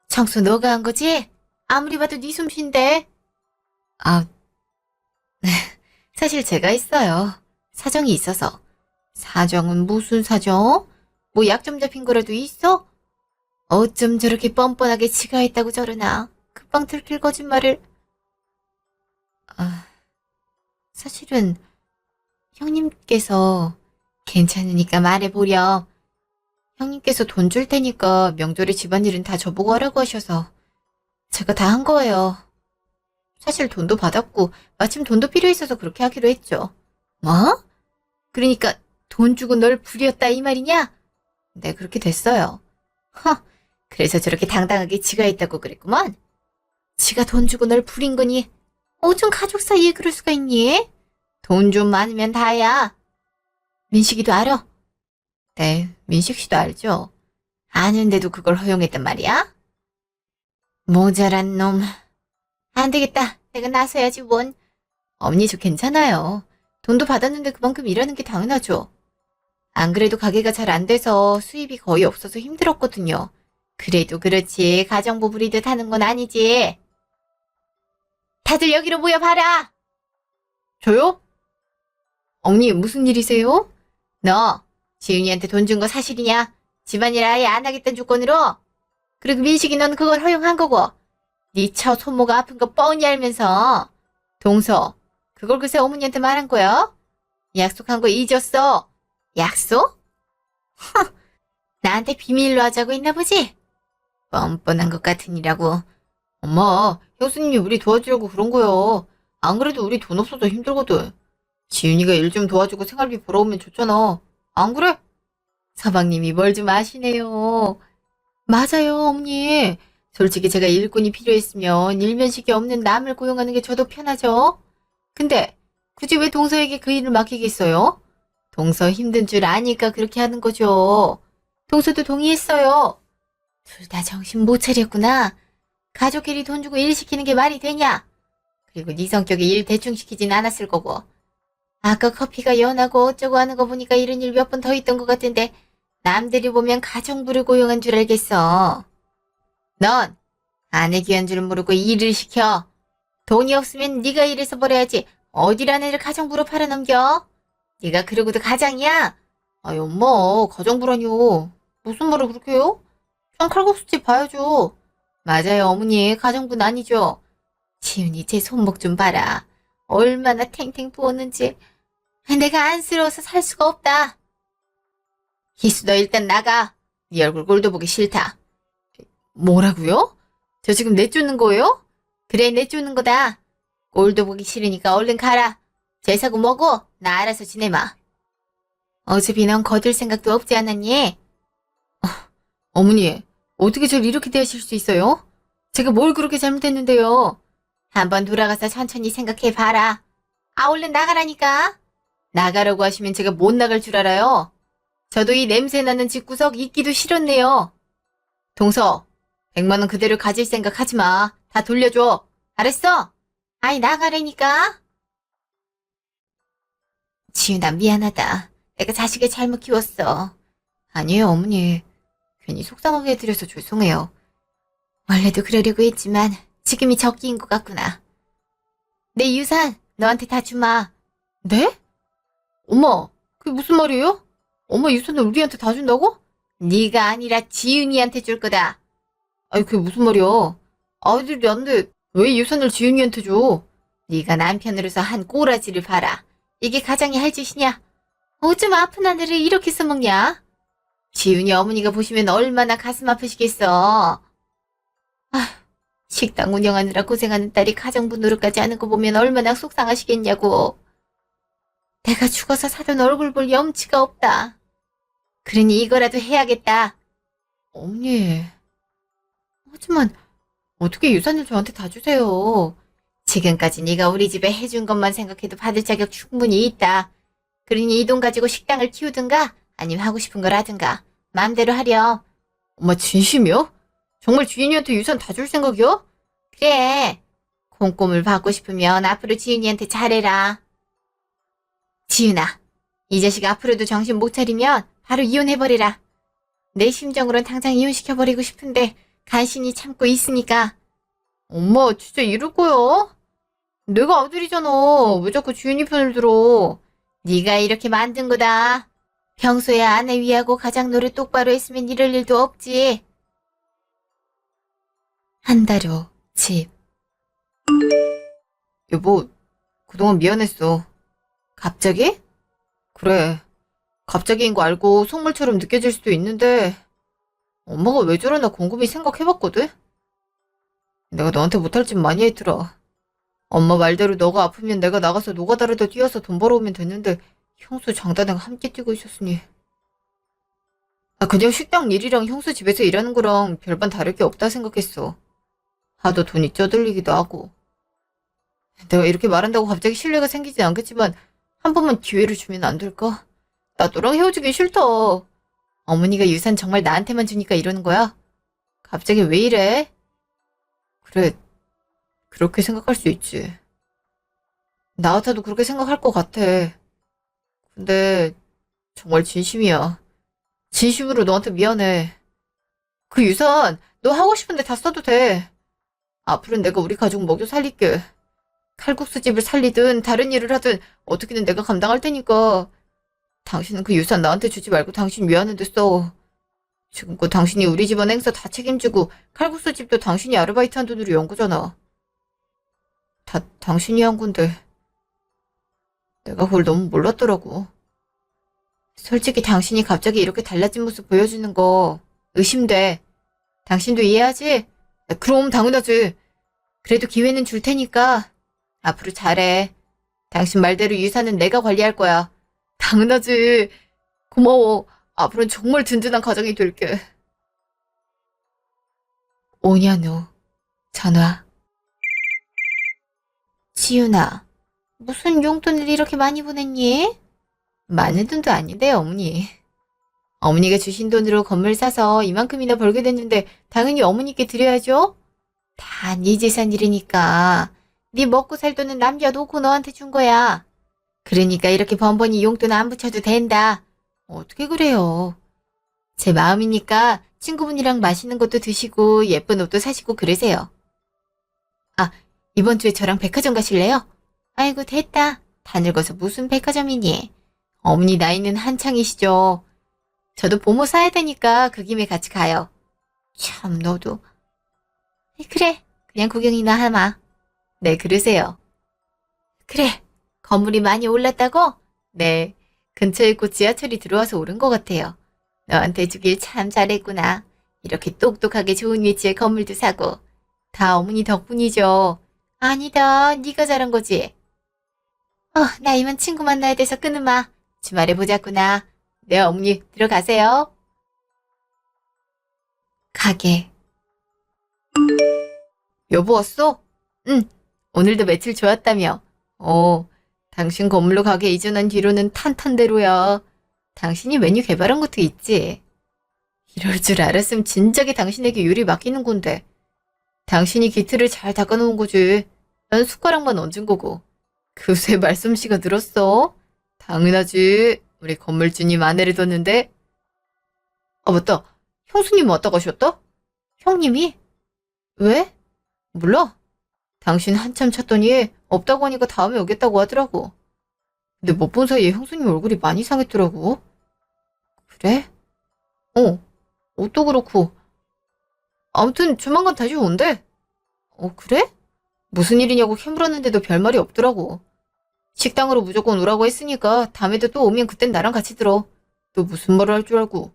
청소 너가 한 거지? 아무리 봐도 네 솜씨인데. 아, 사실 제가 했어요. 사정이 있어서. 사정은 무슨 사정? 뭐 약점 잡힌 거라도 있어? 어쩜 저렇게 뻔뻔하게 지가 했다고 저러나. 금방 들킬 거짓말을. 아, 사실은 형님께서 괜찮으니까 말해보렴. 형님께서 돈 줄 테니까 명절에 집안일은 다 저보고 하라고 하셔서 제가 다 한 거예요. 사실 돈도 받았고 마침 돈도 필요했어서 그렇게 하기로 했죠. 뭐? 그러니까 돈 주고 널 부렸다 이 말이냐? 네, 그렇게 됐어요. 그래서 저렇게 당당하게 지가 했다고 그랬구먼. 지가 돈 주고 널 부린 거니 어쩜 가족 사이에 그럴 수가 있니? 돈 좀 많으면 다야. 민식이도 알아? 네, 민식 씨도 알죠. 아는데도 그걸 허용했단 말이야? 모자란 놈. 안 되겠다. 내가 나서야지 뭔. 어머니 저 괜찮아요. 돈도 받았는데 그만큼 일하는 게 당연하죠. 안 그래도 가게가 잘 안 돼서 수입이 거의 없어서 힘들었거든요. 그래도 그렇지 가정부 부리듯 하는 건 아니지. 다들 여기로 모여봐라. 저요? 어머니 무슨 일이세요? 너 지윤이한테 돈 준 거 사실이냐? 집안일 아예 안 하겠다는 조건으로? 그리고 민식이 넌 그걸 허용한 거고 네 처 손목 아픈 거 뻔히 알면서 동서 그걸 글쎄 어머니한테 말한 거야? 약속한 거 잊었어. 약속? 나한테 비밀로 하자고 했나 보지? 뻔뻔한 것 같으니라고. 엄마, 형수님이 우리 도와주려고 그런 거요. 안 그래도 우리 돈 없어서 힘들거든. 지윤이가 일 좀 도와주고 생활비 벌어오면 좋잖아. 안 그래? 서방님이 뭘 좀 아시네요. 맞아요, 어머니. 솔직히 제가 일꾼이 필요했으면 일면식이 없는 남을 고용하는 게 저도 편하죠. 근데 굳이 왜 동서에게 그 일을 맡기겠어요? 동서 힘든 줄 아니까 그렇게 하는 거죠. 동서도 동의했어요. 둘 다 정신 못 차렸구나. 가족끼리 돈 주고 일 시키는 게 말이 되냐? 그리고 네 성격에 일 대충 시키진 않았을 거고. 아까 커피가 연하고 어쩌고 하는 거 보니까 이런 일 몇 번 더 있던 것 같은데 남들이 보면 가정부를 고용한 줄 알겠어. 넌 아내 귀한 줄 모르고 일을 시켜. 돈이 없으면 네가 일해서 벌어야지. 어디란 애를 가정부로 팔아넘겨? 네가 그러고도 가장이야? 아이 엄마 가정부라뇨. 무슨 말을 그렇게 해요? 전 칼국수집 봐야죠. 맞아요 어머니 가정부는 아니죠. 지훈이 제 손목 좀 봐라. 얼마나 탱탱 부었는지. 내가 안쓰러워서 살 수가 없다. 희수 너 일단 나가. 네 얼굴 꼴도 보기 싫다. 뭐라고요? 저 지금 내쫓는 거예요? 그래 내쫓는 거다. 꼴도 보기 싫으니까 얼른 가라. 제 사고 뭐고 나 알아서 지내마. 어차피 넌 거둘 생각도 없지 않았니? 어머니 어떻게 저를 이렇게 대하실 수 있어요? 제가 뭘 그렇게 잘못했는데요. 한번 돌아가서 천천히 생각해봐라. 아 얼른 나가라니까. 나가라고 하시면 제가 못 나갈 줄 알아요. 저도 이 냄새나는 집구석 있기도 싫었네요. 동서 100만 원 그대로 가질 생각 하지 마. 다 돌려줘. 알았어? 아이 나가라니까. 지훈아 미안하다. 내가 자식을 잘못 키웠어. 아니에요 어머니. 괜히 속상하게 해드려서 죄송해요. 원래도 그러려고 했지만 지금이 적기인 것 같구나. 내 유산 너한테 다 주마. 네? 엄마 그게 무슨 말이에요? 엄마 유산을 우리한테 다 준다고? 네가 아니라 지윤이한테 줄 거다. 아니 그게 무슨 말이야. 아이들이 안 돼. 왜 유산을 지윤이한테 줘? 네가 남편으로서 한 꼬라지를 봐라. 이게 가장이 할 짓이냐? 어쩜 아픈 아들을 이렇게 써먹냐? 지윤이 어머니가 보시면 얼마나 가슴 아프시겠어. 식당 운영하느라 고생하는 딸이 가정부 노릇까지 하는 거 보면 얼마나 속상하시겠냐고. 내가 죽어서 사돈 얼굴 볼 염치가 없다. 그러니 이거라도 해야겠다. 어머니. 하지만 어떻게 유산을 저한테 다 주세요. 지금까지 네가 우리 집에 해준 것만 생각해도 받을 자격 충분히 있다. 그러니 이 돈 가지고 식당을 키우든가 아니면 하고 싶은 걸 하든가 마음대로 하렴. 엄마 진심이요? 정말 주인이한테 유산 다 줄 생각이요? 그래. 콩고물 받고 싶으면 앞으로 지윤이한테 잘해라. 지윤아, 이 자식 앞으로도 정신 못 차리면 바로 이혼해버리라. 내 심정으론 당장 이혼시켜버리고 싶은데 간신히 참고 있으니까. 엄마 진짜 이럴 거야? 내가 아들이잖아. 왜 자꾸 주인이 편을 들어? 네가 이렇게 만든 거다. 평소에 아내 위하고 가장 노릇 똑바로 했으면 이럴 일도 없지. 한 달 후 집. 여보, 그동안 미안했어. 갑자기? 그래. 갑자기인 거 알고 속물처럼 느껴질 수도 있는데 엄마가 왜 저러나 곰곰이 생각해봤거든? 내가 너한테 못할 짓 많이 했더라. 엄마 말대로 너가 아프면 내가 나가서 노가다라도 뛰어서 돈 벌어오면 됐는데 형수 장단랑 함께 뛰고 있었으니. 그냥 식당 일이랑 형수 집에서 일하는 거랑 별반 다를 게 없다 생각했어. 하도 돈이 쪄들리기도 하고. 내가 이렇게 말한다고 갑자기 신뢰가 생기진 않겠지만 한 번만 기회를 주면 안 될까? 나 너랑 헤어지기 싫다. 어머니가 유산 정말 나한테만 주니까 이러는 거야? 갑자기 왜 이래? 그래, 그렇게 생각할 수 있지. 나 같아도 그렇게 생각할 것 같아. 근데 정말 진심이야. 진심으로 너한테 미안해. 그 유산 너 하고 싶은데 다 써도 돼. 앞으로는 내가 우리 가족 먹여 살릴게. 칼국수집을 살리든 다른 일을 하든 어떻게든 내가 감당할 테니까. 당신은 그 유산 나한테 주지 말고 당신 위하는 데 써. 지금껏 당신이 우리 집안 행사 다 책임지고 칼국수집도 당신이 아르바이트한 돈으로 연 거잖아. 다 당신이 한 건데 내가 그걸 너무 몰랐더라고. 솔직히 당신이 갑자기 이렇게 달라진 모습 보여주는 거 의심돼. 당신도 이해하지? 그럼 당연하지. 그래도 기회는 줄 테니까 앞으로 잘해. 당신 말대로 유산은 내가 관리할 거야. 당연하지. 고마워. 앞으로는 정말 든든한 가정이 될게. 5년 후 전화. 지윤아, 무슨 용돈을 이렇게 많이 보냈니? 많은 돈도 아닌데 어머니. 어머니가 주신 돈으로 건물 사서 이만큼이나 벌게 됐는데 당연히 어머니께 드려야죠. 다 네 재산이니까. 네 먹고 살 돈은 남겨놓고 너한테 준 거야. 그러니까 이렇게 번번이 용돈 안 붙여도 된다. 어떻게 그래요? 제 마음이니까 친구분이랑 맛있는 것도 드시고 예쁜 옷도 사시고 그러세요. 아, 이번 주에 저랑 백화점 가실래요? 아이고, 됐다. 다 늙어서 무슨 백화점이니. 어머니 나이는 한창이시죠. 저도 보모 사야 되니까 그 김에 같이 가요. 참, 너도. 그래, 그냥 구경이나 하마. 네, 그러세요. 그래, 건물이 많이 올랐다고? 네, 근처에 곧 지하철이 들어와서 오른 것 같아요. 너한테 주길 참 잘했구나. 이렇게 똑똑하게 좋은 위치에 건물도 사고. 다 어머니 덕분이죠. 아니다, 네가 잘한 거지. 나 이만 친구 만나야 돼서 끊으마. 주말에 보자꾸나. 네, 어머니 들어가세요. 가게. 여보 왔어? 응, 오늘도 며칠 좋았다며. 당신 건물로 가게 이전한 뒤로는 탄탄대로야. 당신이 메뉴 개발한 것도 있지. 이럴 줄 알았으면 진작에 당신에게 요리 맡기는 건데. 당신이 기틀을 잘 닦아놓은 거지. 난 숟가락만 얹은 거고. 그새 말솜씨가 늘었어. 당연하지. 우리 건물주님 아내를 뒀는데. 아, 맞다. 형수님 왔다 가셨다? 형님이? 왜? 몰라. 당신 한참 찾더니 없다고 하니까 다음에 오겠다고 하더라고. 근데 못 본 사이에 형수님 얼굴이 많이 상했더라고. 그래? 옷도 그렇고. 아무튼 조만간 다시 온대. 그래? 무슨 일이냐고 캐물었는데도 별말이 없더라고. 식당으로 무조건 오라고 했으니까 다음에도 또 오면 그땐 나랑 같이 들어. 또 무슨 말을 할 줄 알고.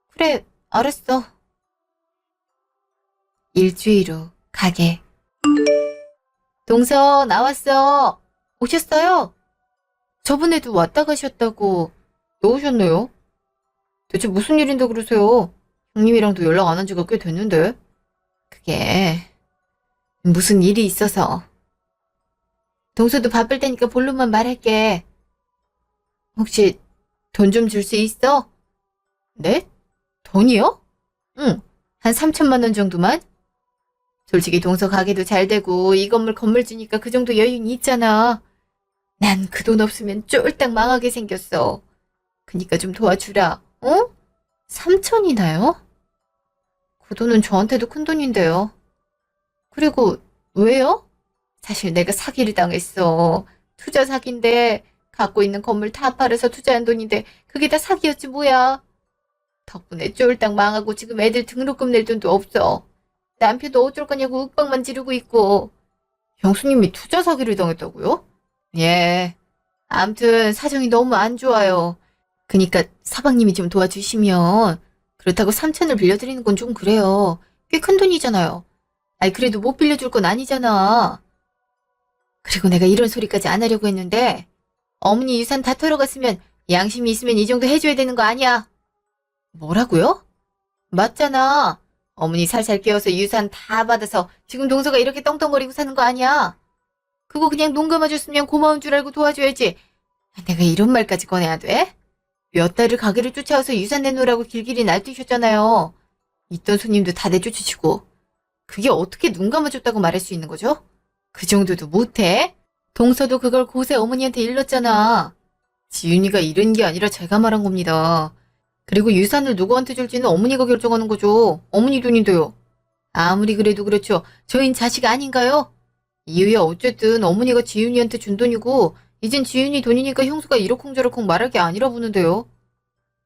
그래, 알았어. 일주일 후 가게. 동서 나왔어. 오셨어요? 저번에도 왔다 가셨다고. 또 오셨네요. 대체 무슨 일인데 그러세요? 형님이랑도 연락 안 한 지가 꽤 됐는데. 그게 무슨 일이 있어서. 동서도 바쁠 테니까 본론만 말할게. 혹시 돈 좀 줄 수 있어? 네? 돈이요? 응, 한 3천만 원 정도만? 솔직히 동서 가게도 잘 되고 이 건물 건물주니까 그 정도 여유는 있잖아. 난 그 돈 없으면 쫄딱 망하게 생겼어. 그니까 좀 도와주라. 3천이나요? 그 돈은 저한테도 큰 돈인데요. 그리고 왜요? 사실 내가 사기를 당했어. 투자 사기인데 갖고 있는 건물 다 팔아서 투자한 돈인데 그게 다 사기였지 뭐야. 덕분에 쫄딱 망하고 지금 애들 등록금 낼 돈도 없어. 남편도 어쩔 거냐고 윽박만 지르고 있고. 형수님이 투자 사기를 당했다고요? 예. 암튼 사정이 너무 안 좋아요. 그니까 사방님이 좀 도와주시면. 그렇다고 3천을 빌려드리는 건 좀 그래요. 꽤 큰 돈이잖아요. 아이 그래도 못 빌려줄 건 아니잖아. 그리고 내가 이런 소리까지 안 하려고 했는데 어머니 유산 다 털어갔으면 양심이 있으면 이 정도 해줘야 되는 거 아니야? 뭐라고요? 맞잖아. 어머니 살살 깨워서 유산 다 받아서 지금 동서가 이렇게 떵떵거리고 사는 거 아니야? 그거 그냥 눈 감아줬으면 고마운 줄 알고 도와줘야지. 내가 이런 말까지 꺼내야 돼? 몇 달을 가게를 쫓아와서 유산 내놓으라고 길길이 날뛰셨잖아요. 있던 손님도 다 내쫓으시고. 그게 어떻게 눈 감아줬다고 말할 수 있는 거죠? 그 정도도 못해? 동서도 그걸 고세 어머니한테 일렀잖아. 지윤이가 이런 게 아니라 제가 말한 겁니다. 그리고 유산을 누구한테 줄지는 어머니가 결정하는 거죠. 어머니 돈인데요. 아무리 그래도 그렇죠. 저흰 자식 아닌가요? 이유야 어쨌든 어머니가 지윤이한테 준 돈이고 이젠 지윤이 돈이니까 형수가 이러쿵저러쿵 말할 게 아니라 보는데요.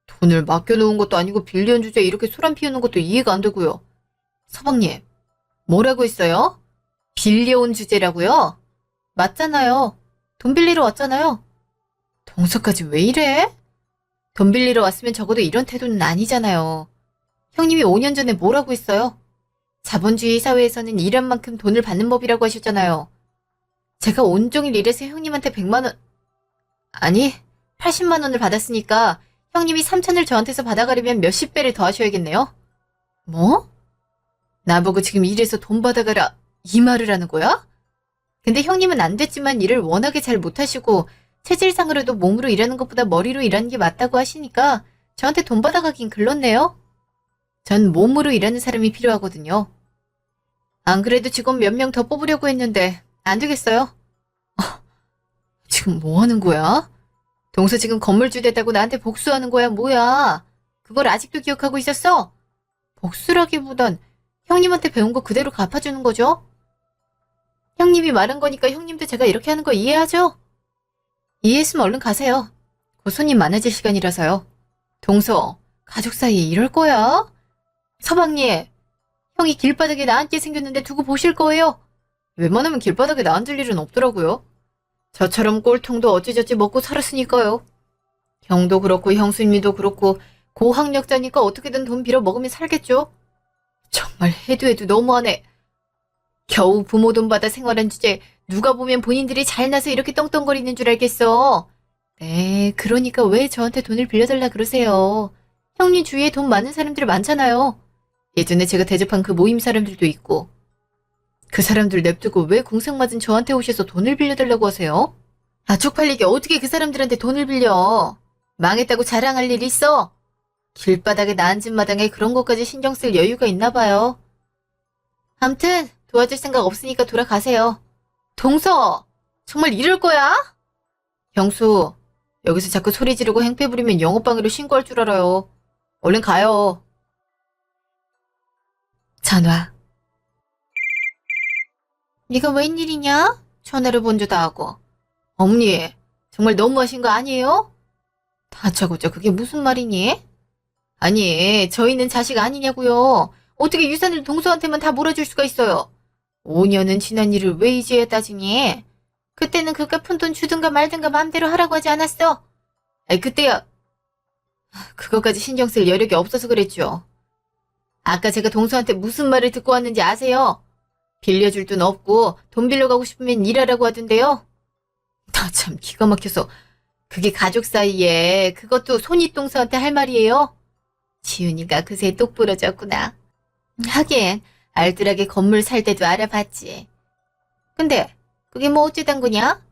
돈을 맡겨놓은 것도 아니고 빌리언 주제에 이렇게 소란 피우는 것도 이해가 안 되고요. 서방님, 뭐라고 했어요? 빌려온 주제라고요? 맞잖아요. 돈 빌리러 왔잖아요. 동서까지 왜 이래? 돈 빌리러 왔으면 적어도 이런 태도는 아니잖아요. 형님이 5년 전에 뭐라고 했어요? 자본주의 사회에서는 일한 만큼 돈을 받는 법이라고 하셨잖아요. 제가 온종일 일해서 형님한테 100만 원, 아니 80만 원을 받았으니까 형님이 3천을 저한테서 받아가려면 몇십 배를 더 하셔야겠네요. 뭐? 나보고 지금 일해서 돈 받아가라 이 말을 하는 거야? 근데 형님은 안 됐지만 일을 워낙에 잘 못하시고 체질상으로도 몸으로 일하는 것보다 머리로 일하는 게 맞다고 하시니까 저한테 돈 받아가긴 글렀네요. 전 몸으로 일하는 사람이 필요하거든요. 안 그래도 직원 몇 명 더 뽑으려고 했는데 안 되겠어요. 지금 뭐 하는 거야? 동서 지금 건물주 됐다고 나한테 복수하는 거야 뭐야? 그걸 아직도 기억하고 있었어? 복수라기보단 형님한테 배운 거 그대로 갚아주는 거죠? 형님이 말한 거니까 형님도 제가 이렇게 하는 거 이해하죠? 이해했으면 얼른 가세요. 곧 손님 많아질 시간이라서요. 동서, 가족 사이에 이럴 거야? 서방님, 형이 길바닥에 나앉게 생겼는데 두고 보실 거예요? 웬만하면 길바닥에 나앉을 일은 없더라고요. 저처럼 꼴통도 어찌저찌 먹고 살았으니까요. 형도 그렇고 형수님도 그렇고 고학력자니까 어떻게든 돈 빌어 먹으면 살겠죠? 정말 해도 해도 너무하네. 겨우 부모 돈 받아 생활한 주제에 누가 보면 본인들이 잘나서 이렇게 떵떵거리는 줄 알겠어. 네, 그러니까 왜 저한테 돈을 빌려달라 그러세요. 형님 주위에 돈 많은 사람들 많잖아요. 예전에 제가 대접한 그 모임 사람들도 있고. 그 사람들 냅두고 왜 공상맞은 저한테 오셔서 돈을 빌려달라고 하세요? 아, 쪽팔리게 어떻게 그 사람들한테 돈을 빌려. 망했다고 자랑할 일 있어? 길바닥에 나앉은 마당에 그런 것까지 신경 쓸 여유가 있나 봐요. 암튼 도와줄 생각 없으니까 돌아가세요. 동서, 정말 이럴 거야? 경수, 여기서 자꾸 소리 지르고 행패 부리면 영업방해로 신고할 줄 알아요. 얼른 가요. 전화. 네가 웬일이냐? 전화를 먼저 다 하고. 어머니, 정말 너무하신 거 아니에요? 다짜고짜 그게 무슨 말이니? 아니, 저희는 자식 아니냐고요. 어떻게 유산을 동서한테만 다 몰아줄 수가 있어요? 5년은 지난 일을 왜 이제야 따지니? 그때는 그깟 푼돈 주든가 말든가 마음대로 하라고 하지 않았어? 아이, 그때야. 그것까지 신경 쓸 여력이 없어서 그랬죠. 아까 제가 동서한테 무슨 말을 듣고 왔는지 아세요? 빌려줄 돈 없고 돈 빌려가고 싶으면 일하라고 하던데요. 나 참 기가 막혀서 그게 가족 사이에 그것도 손윗동서한테 할 말이에요? 지훈이가 그새 똑부러졌구나. 하긴 알뜰하게 건물 살 때도 알아봤지. 근데 그게 뭐 어찌된 거냐?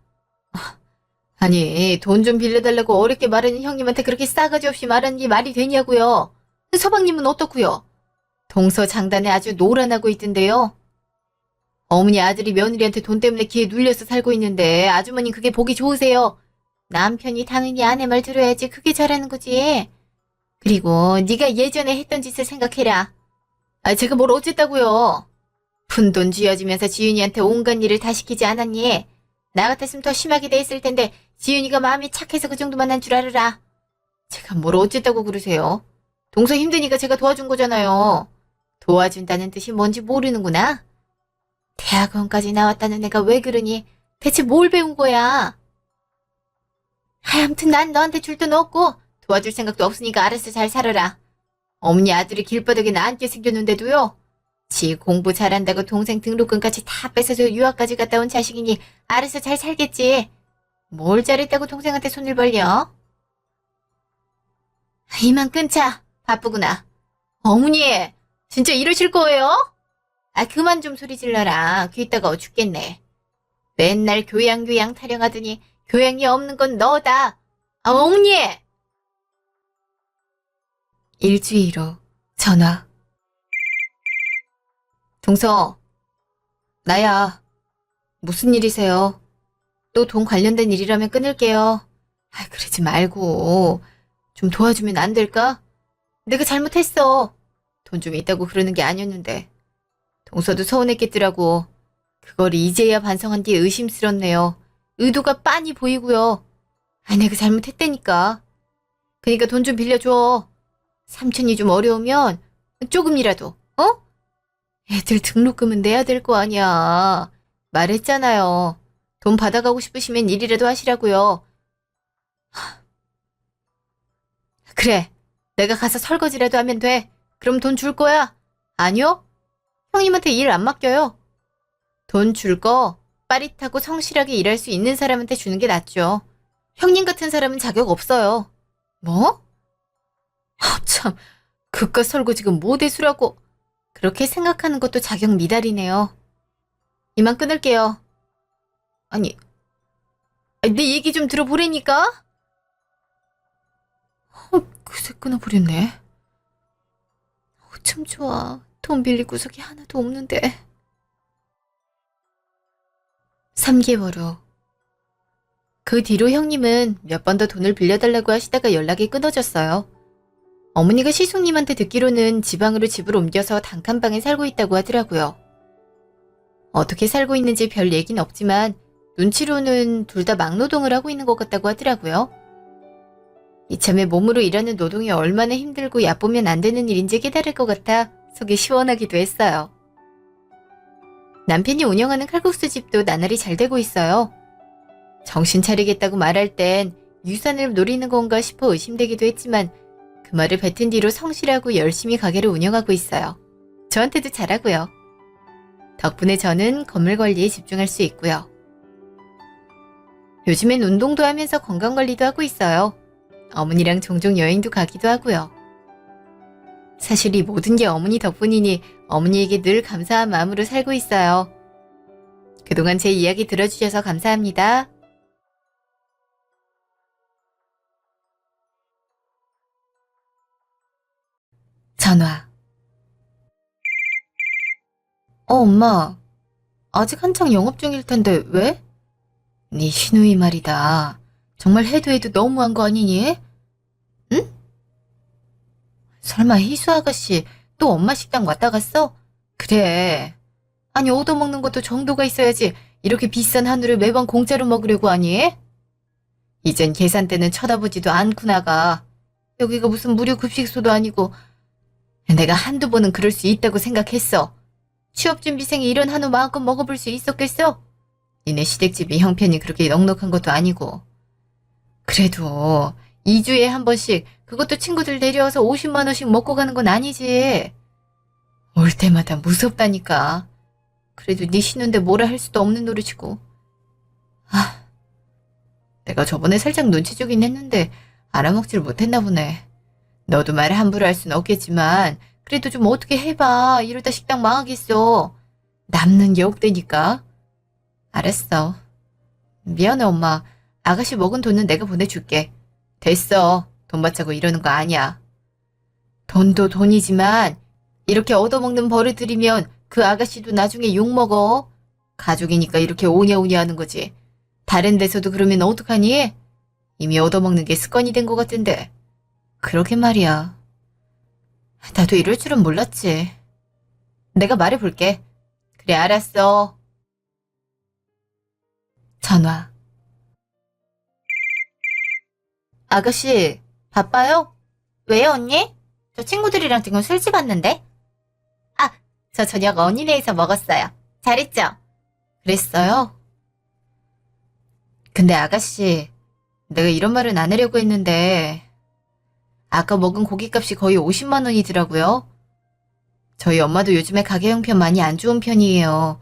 아니 돈 좀 빌려달라고 어렵게 말하는 형님한테 그렇게 싸가지 없이 말하는 게 말이 되냐고요. 서방님은 어떻고요? 동서 장단에 아주 노란하고 있던데요. 어머니 아들이 며느리한테 돈 때문에 기에 눌려서 살고 있는데 아주머니 그게 보기 좋으세요. 남편이 당연히 아내 말 들어야지 그게 잘하는 거지. 그리고 네가 예전에 했던 짓을 생각해라. 아, 제가 뭘 어쨌다고요. 푼돈 쥐어주면서 지윤이한테 온갖 일을 다 시키지 않았니? 나 같았으면 더 심하게 돼 있을 텐데 지윤이가 마음이 착해서 그 정도만 한 줄 알아라. 제가 뭘 어쨌다고 그러세요? 동서 힘드니까 제가 도와준 거잖아요. 도와준다는 뜻이 뭔지 모르는구나. 대학원까지 나왔다는 애가 왜 그러니? 대체 뭘 배운 거야? 하여튼 난 너한테 줄 돈 없고 도와줄 생각도 없으니까 알아서 잘 살아라. 어머니 아들이 길바닥에 나앉게 생겼는데도요. 지 공부 잘한다고 동생 등록금까지 다 뺏어서 유학까지 갔다 온 자식이니 알아서 잘 살겠지. 뭘 잘했다고 동생한테 손을 벌려? 이만 끊자. 바쁘구나. 어머니, 진짜 이러실 거예요? 아, 그만 좀 소리 질러라. 귀 따가워 죽겠네. 맨날 교양 타령하더니 교양이 없는 건 너다. 아, 어머니! 일주일 후 전화. 동서, 나야. 무슨 일이세요? 또 돈 관련된 일이라면 끊을게요. 아, 그러지 말고 좀 도와주면 안 될까? 내가 잘못했어. 돈 좀 있다고 그러는 게 아니었는데. 동서도 서운했겠더라고. 그걸 이제야 반성한 뒤에 의심스럽네요. 의도가 빤히 보이고요. 아, 내가 잘못했다니까. 그러니까 돈 좀 빌려줘. 삼촌이 좀 어려우면 조금이라도, 어? 애들 등록금은 내야 될 거 아니야. 말했잖아요. 돈 받아가고 싶으시면 일이라도 하시라고요. 그래, 내가 가서 설거지라도 하면 돼. 그럼 돈 줄 거야? 아니요? 형님한테 일 안 맡겨요. 돈 줄 거 빠릿하고 성실하게 일할 수 있는 사람한테 주는 게 낫죠. 형님 같은 사람은 자격 없어요. 뭐? 아, 참, 그깟 설거지가 뭐 대수라고. 그렇게 생각하는 것도 자격 미달이네요. 이만 끊을게요. 아니, 내 얘기 좀 들어보라니까? 그새 끊어버렸네. 참 좋아. 돈 빌릴 구석이 하나도 없는데. 3개월 후. 그 뒤로 형님은 몇 번 더 돈을 빌려달라고 하시다가 연락이 끊어졌어요. 어머니가 시숙님한테 듣기로는 지방으로 집을 옮겨서 단칸방에 살고 있다고 하더라고요. 어떻게 살고 있는지 별 얘기는 없지만 눈치로는 둘 다 막노동을 하고 있는 것 같다고 하더라고요. 이참에 몸으로 일하는 노동이 얼마나 힘들고 얕보면 안 되는 일인지 깨달을 것 같아 속이 시원하기도 했어요. 남편이 운영하는 칼국수 집도 나날이 잘 되고 있어요. 정신 차리겠다고 말할 땐 유산을 노리는 건가 싶어 의심되기도 했지만 그 말을 뱉은 뒤로 성실하고 열심히 가게를 운영하고 있어요. 저한테도 잘하고요. 덕분에 저는 건물 관리에 집중할 수 있고요. 요즘엔 운동도 하면서 건강관리도 하고 있어요. 어머니랑 종종 여행도 가기도 하고요. 사실 이 모든 게 어머니 덕분이니 어머니에게 늘 감사한 마음으로 살고 있어요. 그동안 제 이야기 들어주셔서 감사합니다. 전화. 엄마. 아직 한창 영업 중일 텐데 왜? 네 시누이 말이다. 정말 해도 해도 너무한 거 아니니? 응? 설마 희수 아가씨 또 엄마 식당 왔다 갔어? 그래. 아니 얻어먹는 것도 정도가 있어야지 이렇게 비싼 한우를 매번 공짜로 먹으려고 하니? 이젠 계산대는 쳐다보지도 않구나가. 여기가 무슨 무료 급식소도 아니고 내가 한두 번은 그럴 수 있다고 생각했어. 취업준비생이 이런 한우 마음껏 먹어볼 수 있었겠어? 니네 시댁집이 형편이 그렇게 넉넉한 것도 아니고. 그래도 2주에 한 번씩 그것도 친구들 내려와서 50만 원씩 먹고 가는 건 아니지. 올 때마다 무섭다니까. 그래도 네 쉬는데 뭐라 할 수도 없는 노릇이고. 아, 내가 저번에 살짝 눈치 주긴 했는데 알아먹질 못했나 보네. 너도 말 함부로 할 순 없겠지만 그래도 좀 어떻게 해봐. 이러다 식당 망하겠어. 남는 게 없다니까. 알았어. 미안해 엄마. 아가씨 먹은 돈은 내가 보내줄게. 됐어. 돈 받자고 이러는 거 아니야. 돈도 돈이지만 이렇게 얻어먹는 버릇 들이면 그 아가씨도 나중에 욕먹어. 가족이니까 이렇게 오냐오냐 하는 거지. 다른 데서도 그러면 어떡하니? 이미 얻어먹는 게 습관이 된 것 같은데. 그러게 말이야. 나도 이럴 줄은 몰랐지. 내가 말해볼게. 그래, 알았어. 전화. 아가씨, 바빠요? 왜요, 언니? 저 친구들이랑 지금 술집 왔는데? 아, 저 저녁 언니네에서 먹었어요. 잘했죠? 그랬어요? 근데 아가씨, 내가 이런 말은 안 하려고 했는데 아까 먹은 고깃값이 거의 50만 원이더라고요. 저희 엄마도 요즘에 가게 형편 많이 안 좋은 편이에요.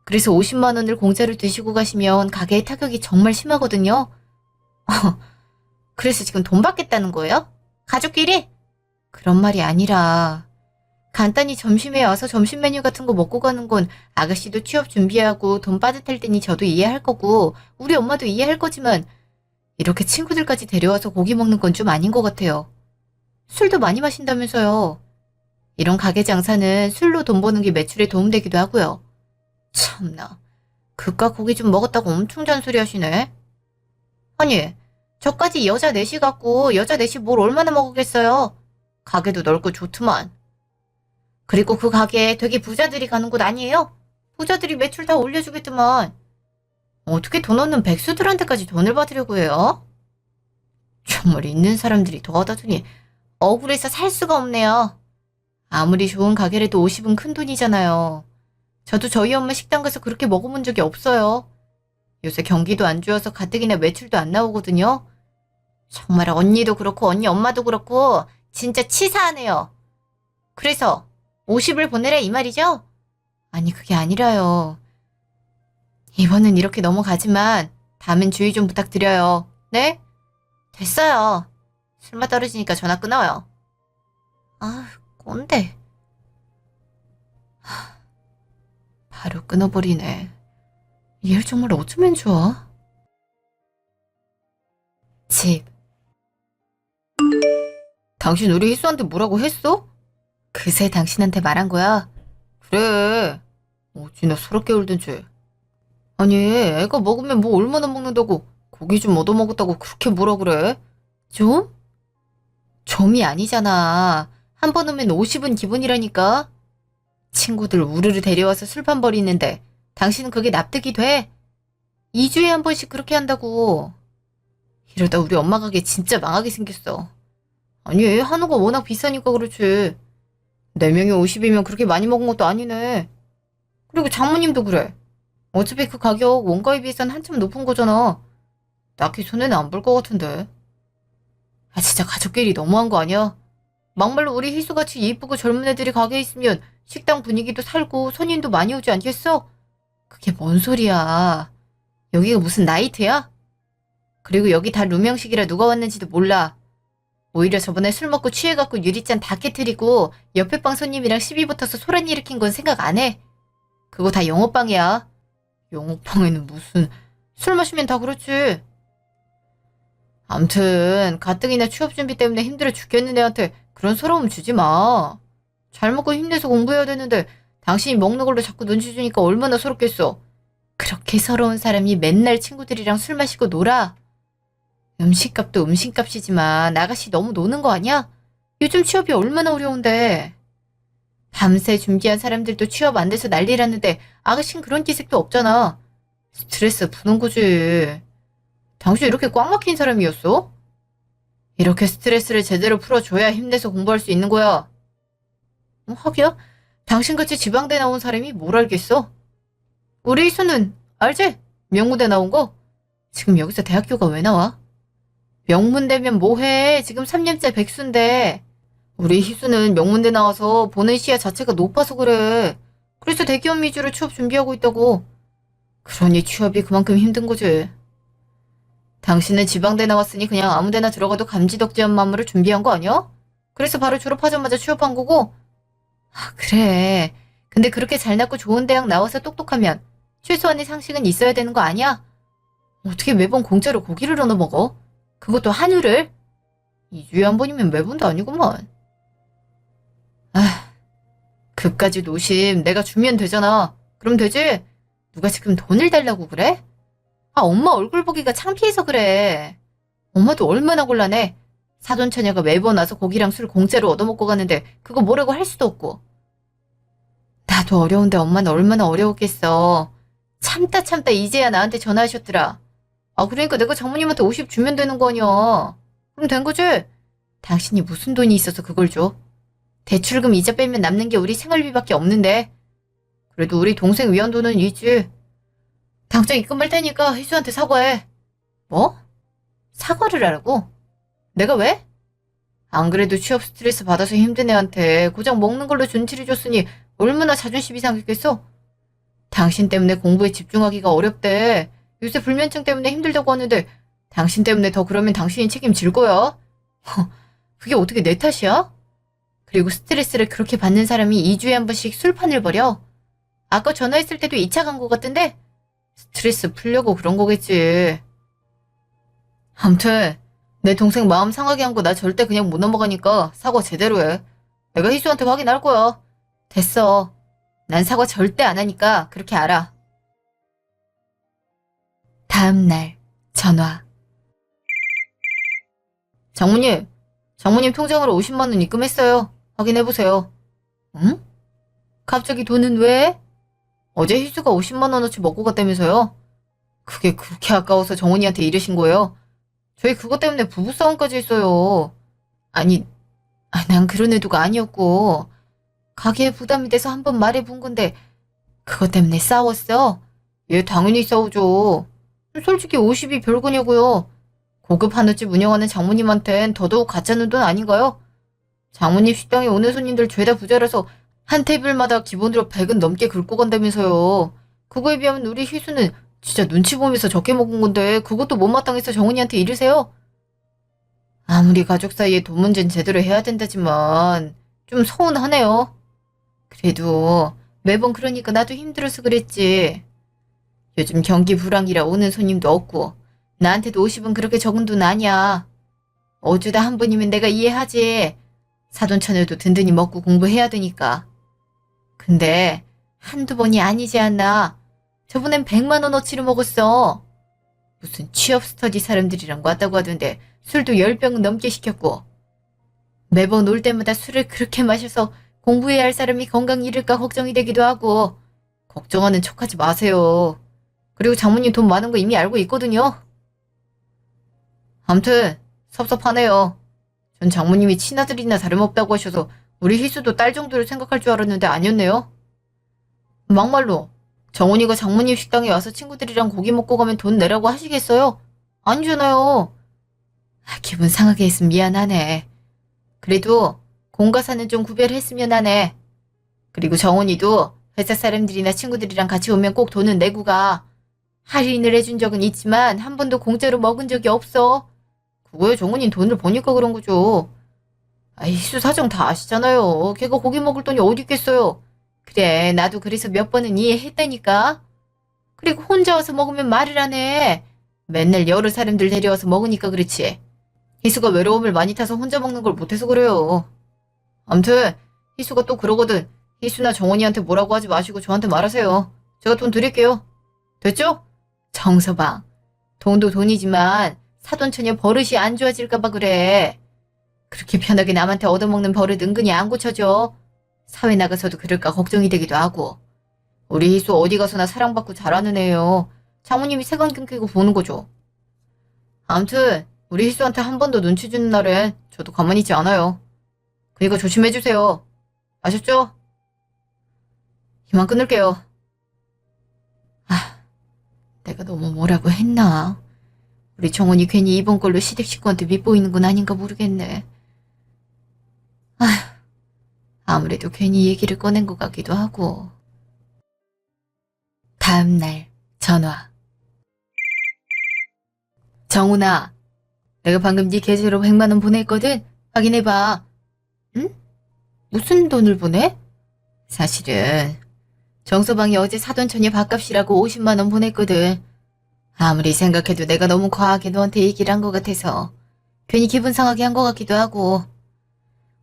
그래서 50만 원을 공짜로 드시고 가시면 가게의 타격이 정말 심하거든요. 그래서 지금 돈 받겠다는 거예요? 가족끼리? 그런 말이 아니라 간단히 점심에 와서 점심 메뉴 같은 거 먹고 가는 건 아가씨도 취업 준비하고 돈 빠듯할 테니 저도 이해할 거고 우리 엄마도 이해할 거지만 이렇게 친구들까지 데려와서 고기 먹는 건 좀 아닌 것 같아요. 술도 많이 마신다면서요. 이런 가게 장사는 술로 돈 버는 게 매출에 도움되기도 하고요. 참나. 그깟 고기 좀 먹었다고 엄청 잔소리 하시네. 아니, 저까지 여자 넷이 갖고 여자 넷이 뭘 얼마나 먹었겠어요. 가게도 넓고 좋더만. 그리고 그 가게에 되게 부자들이 가는 곳 아니에요? 부자들이 매출 다 올려주겠더만. 어떻게 돈 없는 백수들한테까지 돈을 받으려고 해요? 정말 있는 사람들이 더하다 주니 억울해서 살 수가 없네요. 아무리 좋은 가게라도 50은 큰 돈이잖아요. 저도 저희 엄마 식당 가서 그렇게 먹어본 적이 없어요. 요새 경기도 안 좋아서 가뜩이나 매출도 안 나오거든요. 정말 언니도 그렇고 언니 엄마도 그렇고 진짜 치사하네요. 그래서 50을 보내라 이 말이죠? 아니 그게 아니라요. 이번은 이렇게 넘어가지만 다음엔 주의 좀 부탁드려요. 네? 됐어요. 술맛 떨어지니까 전화 끊어요. 아, 꼰대. 바로 끊어버리네. 얘를 정말 어쩌면 좋아? 집. 당신 우리 희수한테 뭐라고 했어? 그새 당신한테 말한 거야? 그래. 어찌나 서럽게 울든지. 아니, 애가 먹으면 뭐 얼마나 먹는다고 고기 좀 얻어먹었다고 그렇게 뭐라 그래? 좀? 좀이 아니잖아. 한 번 오면 50은 기본이라니까. 친구들 우르르 데려와서 술판 버리는데 당신은 그게 납득이 돼? 2주에 한 번씩 그렇게 한다고. 이러다 우리 엄마 가게 진짜 망하게 생겼어. 아니, 한우가 워낙 비싸니까 그렇지. 4명이 50이면 그렇게 많이 먹은 것도 아니네. 그리고 장모님도 그래. 어차피 그 가격 원가에 비해선 한참 높은 거잖아. 딱히 손해는 안 볼 것 같은데. 아, 진짜 가족끼리 너무한 거 아니야? 막말로 우리 희수같이 예쁘고 젊은 애들이 가게에 있으면 식당 분위기도 살고 손님도 많이 오지 않겠어? 그게 뭔 소리야. 여기가 무슨 나이트야? 그리고 여기 다 루명식이라 누가 왔는지도 몰라. 오히려 저번에 술 먹고 취해갖고 유리잔 다 깨트리고 옆에 방 손님이랑 시비 붙어서 소란 일으킨 건 생각 안 해? 그거 다 영업방이야. 영업방에는 무슨 술 마시면 다 그렇지. 암튼 가뜩이나 취업 준비 때문에 힘들어 죽겠는 애한테 그런 서러움 주지 마. 잘 먹고 힘내서 공부해야 되는데 당신이 먹는 걸로 자꾸 눈치 주니까 얼마나 서럽겠어. 그렇게 서러운 사람이 맨날 친구들이랑 술 마시고 놀아. 음식값도 음식값이지만 아가씨 너무 노는 거 아니야? 요즘 취업이 얼마나 어려운데. 밤새 준비한 사람들도 취업 안 돼서 난리라는데 아가씨는 그런 기색도 없잖아. 스트레스 푸는 거지. 당신 이렇게 꽉 막힌 사람이었어? 이렇게 스트레스를 제대로 풀어줘야 힘내서 공부할 수 있는 거야. 하기야? 당신같이 지방대 나온 사람이 뭘 알겠어? 우리 이수는 알지? 명문대 나온 거? 지금 여기서 대학교가 왜 나와? 명문대면 뭐해? 지금 3년째 백수인데. 우리 희수는 명문대 나와서 보는 시야 자체가 높아서 그래. 그래서 대기업 위주로 취업 준비하고 있다고. 그러니 취업이 그만큼 힘든 거지. 당신은 지방대 나왔으니 그냥 아무데나 들어가도 감지덕지한 마음으로 준비한 거 아니야? 그래서 바로 졸업하자마자 취업한 거고? 아, 그래. 근데 그렇게 잘났고 좋은 대학 나와서 똑똑하면 최소한의 상식은 있어야 되는 거 아니야? 어떻게 매번 공짜로 고기를 얻어 먹어? 그것도 한우를? 2주에 한 번이면 매번도 아니구만. 아, 그까지 노심 내가 주면 되잖아. 그럼 되지? 누가 지금 돈을 달라고 그래? 아, 엄마 얼굴 보기가 창피해서 그래. 엄마도 얼마나 곤란해. 사돈처녀가 매번 와서 고기랑 술 공짜로 얻어먹고 가는데 그거 뭐라고 할 수도 없고. 나도 어려운데 엄마는 얼마나 어려웠겠어. 참다 참다 이제야 나한테 전화하셨더라. 아, 그러니까 내가 장모님한테 50 주면 되는 거 아니야. 그럼 된 거지? 당신이 무슨 돈이 있어서 그걸 줘? 대출금 이자 빼면 남는 게 우리 생활비밖에 없는데. 그래도 우리 동생 위안도는 있지. 당장 입금할 테니까 희수한테 사과해. 뭐? 사과를 하라고? 내가 왜? 안 그래도 취업 스트레스 받아서 힘든 애한테 고작 먹는 걸로 준치를 줬으니 얼마나 자존심이 상했겠어? 당신 때문에 공부에 집중하기가 어렵대. 요새 불면증 때문에 힘들다고 하는데 당신 때문에 더 그러면 당신이 책임질 거야. 그게 어떻게 내 탓이야? 그리고 스트레스를 그렇게 받는 사람이 2주에 한 번씩 술판을 벌여. 아까 전화했을 때도 2차 간 거 같던데? 스트레스 풀려고 그런 거겠지. 아무튼 내 동생 마음 상하게 한 거 나 절대 그냥 못 넘어가니까 사과 제대로 해. 내가 희수한테 확인할 거야. 됐어. 난 사과 절대 안 하니까 그렇게 알아. 다음날 전화. 장모님 통장으로 50만 원 입금했어요. 확인해보세요. 응? 갑자기 돈은 왜? 어제 희수가 50만 원어치 먹고 갔다면서요? 그게 그렇게 아까워서 정훈이한테 이러신 거예요? 저희 그것 때문에 부부싸움까지 했어요. 아니, 난 그런 의도가 아니었고 가게에 부담이 돼서 한번 말해본 건데 그것 때문에 싸웠어? 예, 당연히 싸우죠. 솔직히 50이 별거냐고요. 고급 한우집 운영하는 장모님한텐 더더욱 가짜는 돈 아닌가요? 장모님 식당에 오는 손님들 죄다 부자라서 한 테이블마다 기본으로 100은 넘게 긁고 간다면서요. 그거에 비하면 우리 희수는 진짜 눈치 보면서 적게 먹은 건데 그것도 못마땅해서 정은이한테 이르세요? 아무리 가족 사이에 돈 문제는 제대로 해야 된다지만 좀 서운하네요. 그래도 매번 그러니까 나도 힘들어서 그랬지. 요즘 경기 불황이라 오는 손님도 없고 나한테도 50은 그렇게 적은 돈 아니야. 어주다 한 번이면 내가 이해하지. 사돈처녀도 든든히 먹고 공부해야 되니까. 근데 한두 번이 아니지 않나. 저번엔 100만 원어치를 먹었어. 무슨 취업 스터디 사람들이랑 왔다고 하던데 술도 10병은 넘게 시켰고. 매번 올 때마다 술을 그렇게 마셔서 공부해야 할 사람이 건강 잃을까 걱정이 되기도 하고. 걱정하는 척하지 마세요. 그리고 장모님 돈 많은 거 이미 알고 있거든요. 암튼 섭섭하네요. 전 장모님이 친아들이나 다름없다고 하셔서 우리 희수도 딸 정도로 생각할 줄 알았는데 아니었네요. 막말로 정훈이가 장모님 식당에 와서 친구들이랑 고기 먹고 가면 돈 내라고 하시겠어요? 아니잖아요. 기분 상하게 했으면 미안하네. 그래도 공과사는 좀 구별했으면 하네. 그리고 정훈이도 회사 사람들이나 친구들이랑 같이 오면 꼭 돈은 내고 가. 할인을 해준 적은 있지만 한 번도 공짜로 먹은 적이 없어. 그거에 정훈이 돈을 버니까 그런 거죠. 희수 사정 다 아시잖아요. 걔가 고기 먹을 돈이 어디 있겠어요. 그래, 나도 그래서 몇 번은 이해했다니까. 그리고 혼자 와서 먹으면 말을 안 해. 맨날 여러 사람들 데려와서 먹으니까 그렇지. 희수가 외로움을 많이 타서 혼자 먹는 걸 못해서 그래요. 암튼 희수가 또 그러거든. 희수나 정원이한테 뭐라고 하지 마시고 저한테 말하세요. 제가 돈 드릴게요. 됐죠? 정서방, 돈도 돈이지만 사돈처녀 버릇이 안 좋아질까봐 그래. 그렇게 편하게 남한테 얻어먹는 버릇 은근히 안 고쳐져. 사회 나가서도 그럴까 걱정이 되기도 하고. 우리 희수 어디 가서나 사랑받고 잘하는 애예요. 장모님이 색안경 끼고 보는 거죠. 암튼 우리 희수한테 한 번 더 눈치 주는 날엔 저도 가만히 있지 않아요. 그러니까 조심해주세요. 아셨죠? 이만 끊을게요. 내가 너무 뭐라고 했나? 우리 정원이 괜히 이번 걸로 시댁 식구한테 밉보이는 건 아닌가 모르겠네. 아무래도 괜히 얘기를 꺼낸 것 같기도 하고. 다음 날 전화. 정훈아, 내가 방금 네 계좌로 100만 원 보냈거든? 확인해봐. 응? 무슨 돈을 보내? 사실은 정서방이 어제 사돈처녀 밥값이라고 50만 원 보냈거든. 아무리 생각해도 내가 너무 과하게 너한테 얘기를 한 것 같아서 괜히 기분 상하게 한 것 같기도 하고.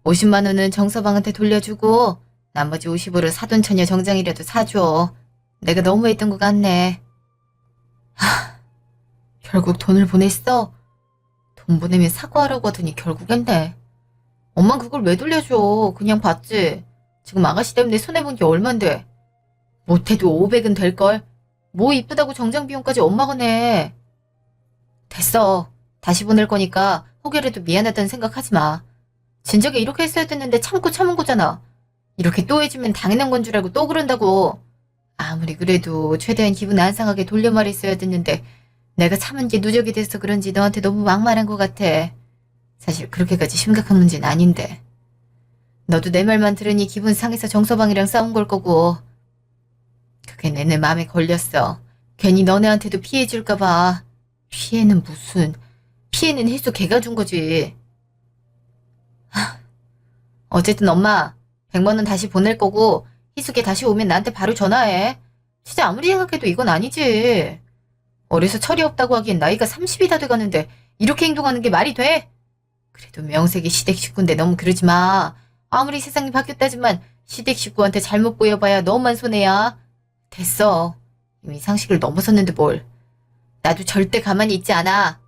50만 원은 정서방한테 돌려주고 나머지 50으로 사돈처녀 정장이라도 사줘. 내가 너무했던 것 같네. 결국 돈을 보냈어? 돈 보내면 사과하라고 하더니 결국엔데. 엄만 그걸 왜 돌려줘. 그냥 받지. 지금 아가씨 때문에 손해본 게 얼만데. 못해도 500은 될걸. 뭐 이쁘다고 정장 비용까지 엄마가 내. 됐어. 다시 보낼 거니까 혹여라도 미안하다는 생각하지 마. 진작에 이렇게 했어야 됐는데 참고 참은 거잖아. 이렇게 또 해주면 당연한 건 줄 알고 또 그런다고. 아무리 그래도 최대한 기분 안 상하게 돌려 말했어야 됐는데 내가 참은 게 누적이 돼서 그런지 너한테 너무 막말한 것 같아. 사실 그렇게까지 심각한 문제는 아닌데. 너도 내 말만 들으니 기분 상해서 정서방이랑 싸운 걸 거고. 그게 내내 마음에 걸렸어. 괜히 너네한테도 피해 줄까 봐. 피해는 무슨. 피해는 희수 걔가 준 거지. 어쨌든 엄마 100만 원 다시 보낼 거고 희수걔 다시 오면 나한테 바로 전화해. 진짜 아무리 생각해도 이건 아니지. 어려서 철이 없다고 하기엔 나이가 30이 다 돼가는데 이렇게 행동하는 게 말이 돼? 그래도 명색이 시댁 식구인데 너무 그러지 마. 아무리 세상이 바뀌었다지만 시댁 식구한테 잘못 보여봐야 너만 손해야. 됐어. 이미 상식을 넘어섰는데 뭘. 나도 절대 가만히 있지 않아.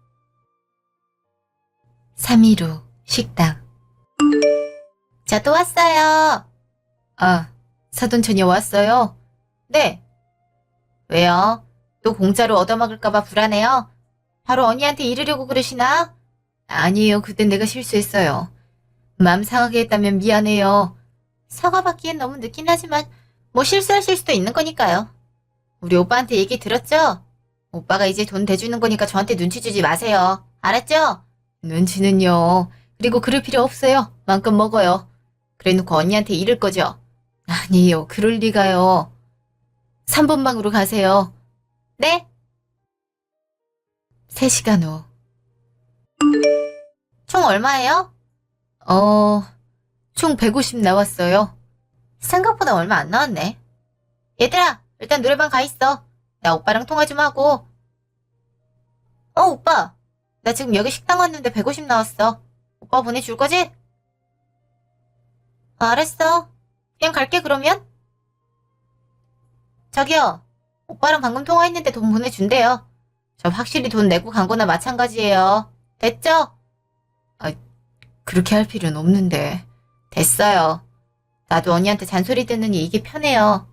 3일 후 식당. 자, 또 왔어요. 사돈처녀 왔어요? 네. 왜요? 또 공짜로 얻어먹을까봐 불안해요? 바로 언니한테 이르려고 그러시나? 아니에요. 그땐 내가 실수했어요. 마음 상하게 했다면 미안해요. 사과받기엔 너무 늦긴 하지만 뭐 실수하실 수도 있는 거니까요. 우리 오빠한테 얘기 들었죠? 오빠가 이제 돈 대주는 거니까 저한테 눈치 주지 마세요. 알았죠? 눈치는요. 그리고 그럴 필요 없어요. 마음껏 먹어요. 그래놓고 언니한테 이를 거죠? 아니에요. 그럴 리가요. 3번 방으로 가세요. 네? 3시간 후. 총 얼마예요? 총 150 나왔어요. 생각보다 얼마 안 나왔네. 얘들아, 일단 노래방 가 있어. 나 오빠랑 통화 좀 하고. 오빠. 나 지금 여기 식당 왔는데 150 나왔어. 오빠 보내줄 거지? 알았어. 그냥 갈게 그러면. 저기요. 오빠랑 방금 통화했는데 돈 보내준대요. 저 확실히 돈 내고 간 거나 마찬가지예요. 됐죠? 그렇게 할 필요는 없는데. 됐어요. 나도 언니한테 잔소리 듣느니 이게 편해요.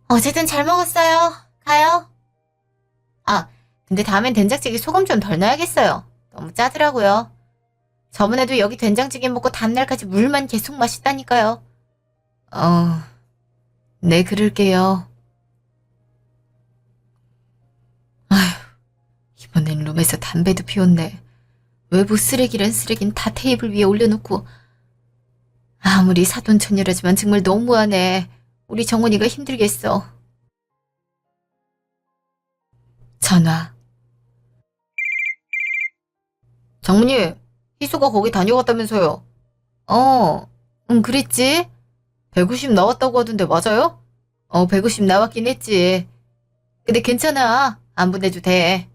어쨌든 잘 먹었어요. 가요. 아, 근데 다음엔 된장찌개 소금 좀 덜 넣어야겠어요. 너무 짜더라고요. 저번에도 여기 된장찌개 먹고 다음날까지 물만 계속 마셨다니까요. 네, 그럴게요. 아휴, 이번엔 룸에서 담배도 피웠네. 외부 쓰레기란 쓰레긴 다 테이블 위에 올려놓고. 아무리 사돈처녀라지만 정말 너무하네. 우리 정원이가 힘들겠어. 전화. 장모님, 희수가 거기 다녀갔다면서요. 응, 그랬지? 150 나왔다고 하던데 맞아요? 150 나왔긴 했지. 근데 괜찮아. 안 보내도 돼.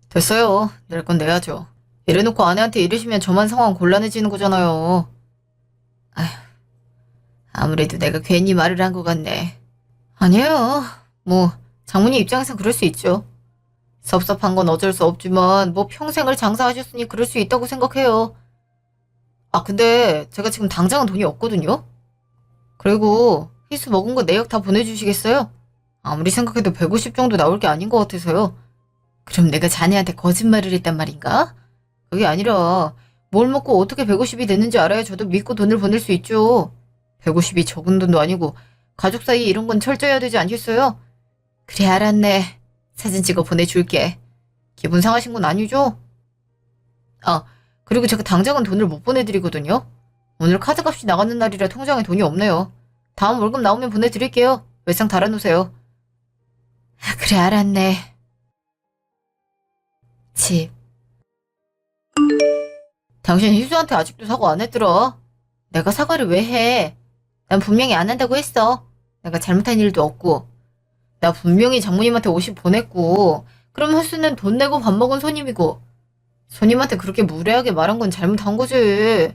됐어요. 낼 건 내야죠. 이래놓고 아내한테 이러시면 저만 상황 곤란해지는 거잖아요. 아휴, 아무래도 내가 괜히 말을 한 것 같네. 아니에요. 뭐 장모님 입장에선 그럴 수 있죠. 섭섭한 건 어쩔 수 없지만 뭐 평생을 장사하셨으니 그럴 수 있다고 생각해요. 아, 근데 제가 지금 당장은 돈이 없거든요. 그리고 희수 먹은 거 내역 다 보내주시겠어요? 아무리 생각해도 150 정도 나올 게 아닌 것 같아서요. 그럼 내가 자네한테 거짓말을 했단 말인가? 그게 아니라 뭘 먹고 어떻게 150이 됐는지 알아야 저도 믿고 돈을 보낼 수 있죠. 150이 적은 돈도 아니고 가족 사이에 이런 건 철저해야 되지 않겠어요? 그래, 알았네. 사진 찍어 보내줄게. 기분 상하신 건 아니죠? 아, 그리고 제가 당장은 돈을 못 보내드리거든요. 오늘 카드값이 나가는 날이라 통장에 돈이 없네요. 다음 월급 나오면 보내드릴게요. 외상 달아놓으세요. 아, 그래, 알았네. 집. 당신 희수한테 아직도 사과 안 했더라. 내가 사과를 왜 해? 난 분명히 안 한다고 했어. 내가 잘못한 일도 없고. 나 분명히 장모님한테 50 보냈고. 그럼 희수는 돈 내고 밥 먹은 손님이고. 손님한테 그렇게 무례하게 말한 건 잘못한 거지.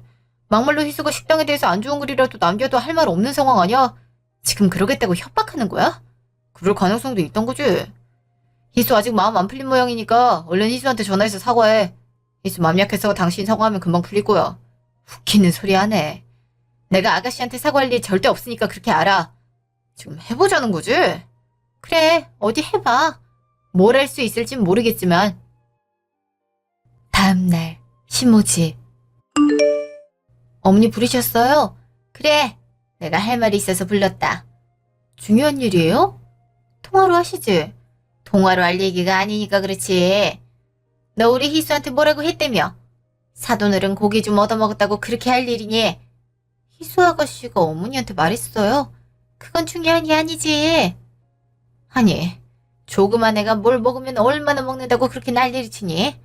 막말로 희수가 식당에 대해서 안 좋은 글이라도 남겨도 할 말 없는 상황 아니야? 지금 그러겠다고 협박하는 거야? 그럴 가능성도 있던 거지. 희수 아직 마음 안 풀린 모양이니까 얼른 희수한테 전화해서 사과해. 희수 맘 약해서 당신 사과하면 금방 풀릴 거야. 웃기는 소리 하네. 내가 아가씨한테 사과할 일 절대 없으니까 그렇게 알아. 지금 해보자는 거지? 그래, 어디 해봐. 뭘 할 수 있을진 모르겠지만. 다음날 신모집. 어머니 부르셨어요? 그래, 내가 할 말이 있어서 불렀다. 중요한 일이에요? 통화로 하시지. 통화로 할 얘기가 아니니까 그렇지. 너 우리 희수한테 뭐라고 했다며? 사돈어른 고기 좀 얻어먹었다고 그렇게 할 일이니? 희수 아가씨가 어머니한테 말했어요? 그건 중요한 게 아니지. 아니, 조그만 애가 뭘 먹으면 얼마나 먹는다고 그렇게 난리를 치니?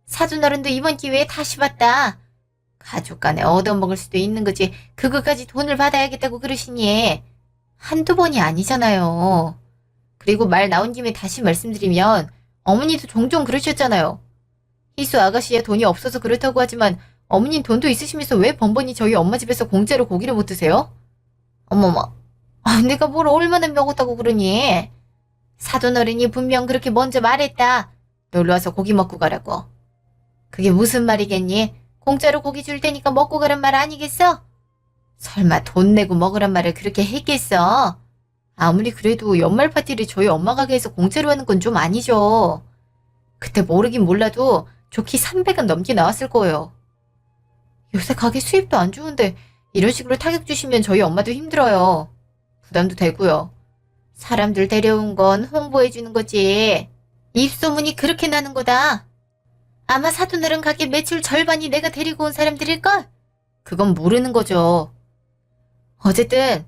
사돈어른도 이번 기회에 다시 봤다. 가족 간에 얻어먹을 수도 있는 거지 그거까지 돈을 받아야겠다고 그러시니? 한두 번이 아니잖아요. 그리고 말 나온 김에 다시 말씀드리면 어머니도 종종 그러셨잖아요. 희수 아가씨의 돈이 없어서 그렇다고 하지만 어머님 돈도 있으시면서 왜 번번이 저희 엄마 집에서 공짜로 고기를 못 드세요? 어머머, 내가 뭘 얼마나 먹었다고 그러니? 사돈어른이 분명 그렇게 먼저 말했다. 놀러와서 고기 먹고 가라고. 그게 무슨 말이겠니? 공짜로 고기 줄 테니까 먹고 가란 말 아니겠어? 설마 돈 내고 먹으란 말을 그렇게 했겠어? 아무리 그래도 연말 파티를 저희 엄마 가게에서 공짜로 하는 건 좀 아니죠. 그때 모르긴 몰라도 좋게 300은 넘게 나왔을 거예요. 요새 가게 수입도 안 좋은데 이런 식으로 타격 주시면 저희 엄마도 힘들어요. 부담도 되고요. 사람들 데려온 건 홍보해주는 거지. 입소문이 그렇게 나는 거다. 아마 사돈어른 가게 매출 절반이 내가 데리고 온 사람들일걸? 그건 모르는 거죠. 어쨌든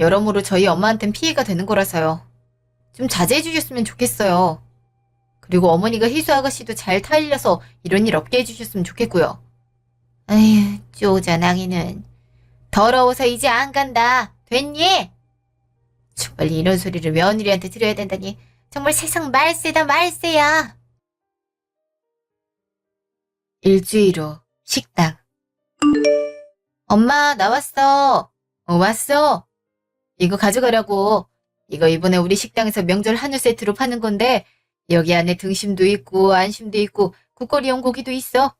여러모로 저희 엄마한텐 피해가 되는 거라서요. 좀 자제해 주셨으면 좋겠어요. 그리고 어머니가 희수 아가씨도 잘 타일려서 이런 일 없게 해주셨으면 좋겠고요. 에휴, 쪼잔하기는. 더러워서 이제 안 간다. 됐니? 정말 이런 소리를 며느리한테 들어야 된다니. 정말 세상 말세다 말세야. 일주일 후 식당. 엄마 나왔어. 왔어. 이거 가져가라고. 이거 이번에 우리 식당에서 명절 한우 세트로 파는 건데 여기 안에 등심도 있고 안심도 있고 국거리용 고기도 있어.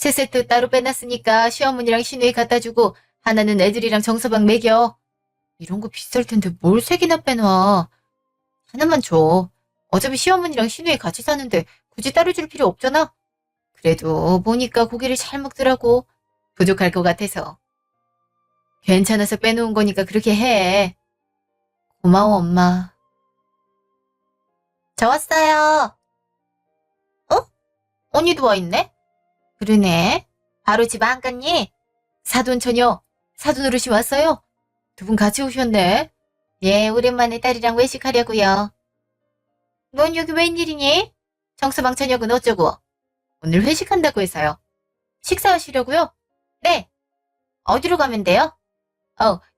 세 세트 따로 빼놨으니까 시어머니랑 시누이 갖다 주고 하나는 애들이랑 정서방 먹여. 이런 거 비쌀 텐데 뭘 세 개나 빼놔. 하나만 줘. 어차피 시어머니랑 시누이 같이 사는데 굳이 따로 줄 필요 없잖아. 그래도 보니까 고기를 잘 먹더라고. 부족할 것 같아서. 괜찮아서 빼놓은 거니까 그렇게 해. 고마워, 엄마. 저 왔어요. 어? 언니도 와 있네? 그러네. 바로 집 안 갔니? 사돈 처녀, 사돈 어르신 왔어요? 두 분 같이 오셨네. 예, 오랜만에 딸이랑 외식하려고요. 넌 여기 웬일이니? 정서방 저녁은 어쩌고? 오늘 회식한다고 해서요. 식사하시려고요? 네. 어디로 가면 돼요?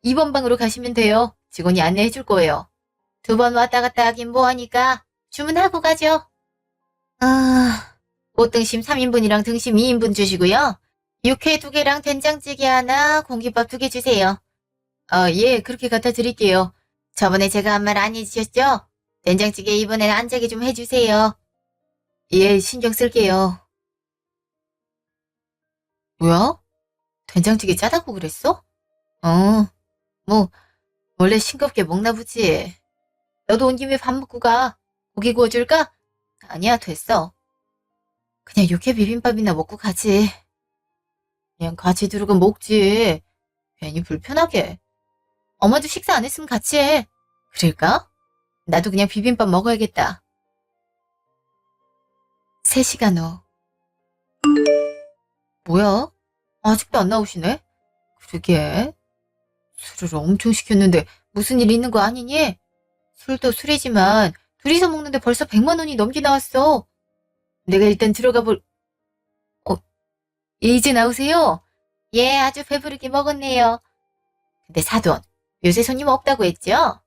2번 방으로 가시면 돼요. 직원이 안내해 줄 거예요. 두 번 왔다 갔다 하긴 뭐하니까 주문하고 가죠. 꽃등심 3인분이랑 등심 2인분 주시고요. 육회 2개랑 된장찌개 하나, 공깃밥 2개 주세요. 예, 그렇게 갖다 드릴게요. 저번에 제가 한 말 안 해주셨죠? 된장찌개 이번엔 안 짜게 좀 해주세요. 예, 신경 쓸게요. 뭐야? 된장찌개 짜다고 그랬어? 뭐 원래 싱겁게 먹나 보지. 너도 온 김에 밥 먹고 가. 고기 구워줄까? 아니야, 됐어. 그냥 육회 비빔밥이나 먹고 가지. 그냥 같이 들어가 먹지. 괜히 불편하게. 엄마도 식사 안 했으면 같이 해. 그럴까? 나도 그냥 비빔밥 먹어야겠다. 3시간 후. 뭐야? 아직도 안 나오시네? 그러게. 술을 엄청 시켰는데 무슨 일 있는 거 아니니? 술도 술이지만 둘이서 먹는데 벌써 100만 원이 넘게 나왔어. 내가 일단 들어가 볼... 이제 나오세요? 예, 아주 배부르게 먹었네요. 근데 사돈, 요새 손님 없다고 했죠?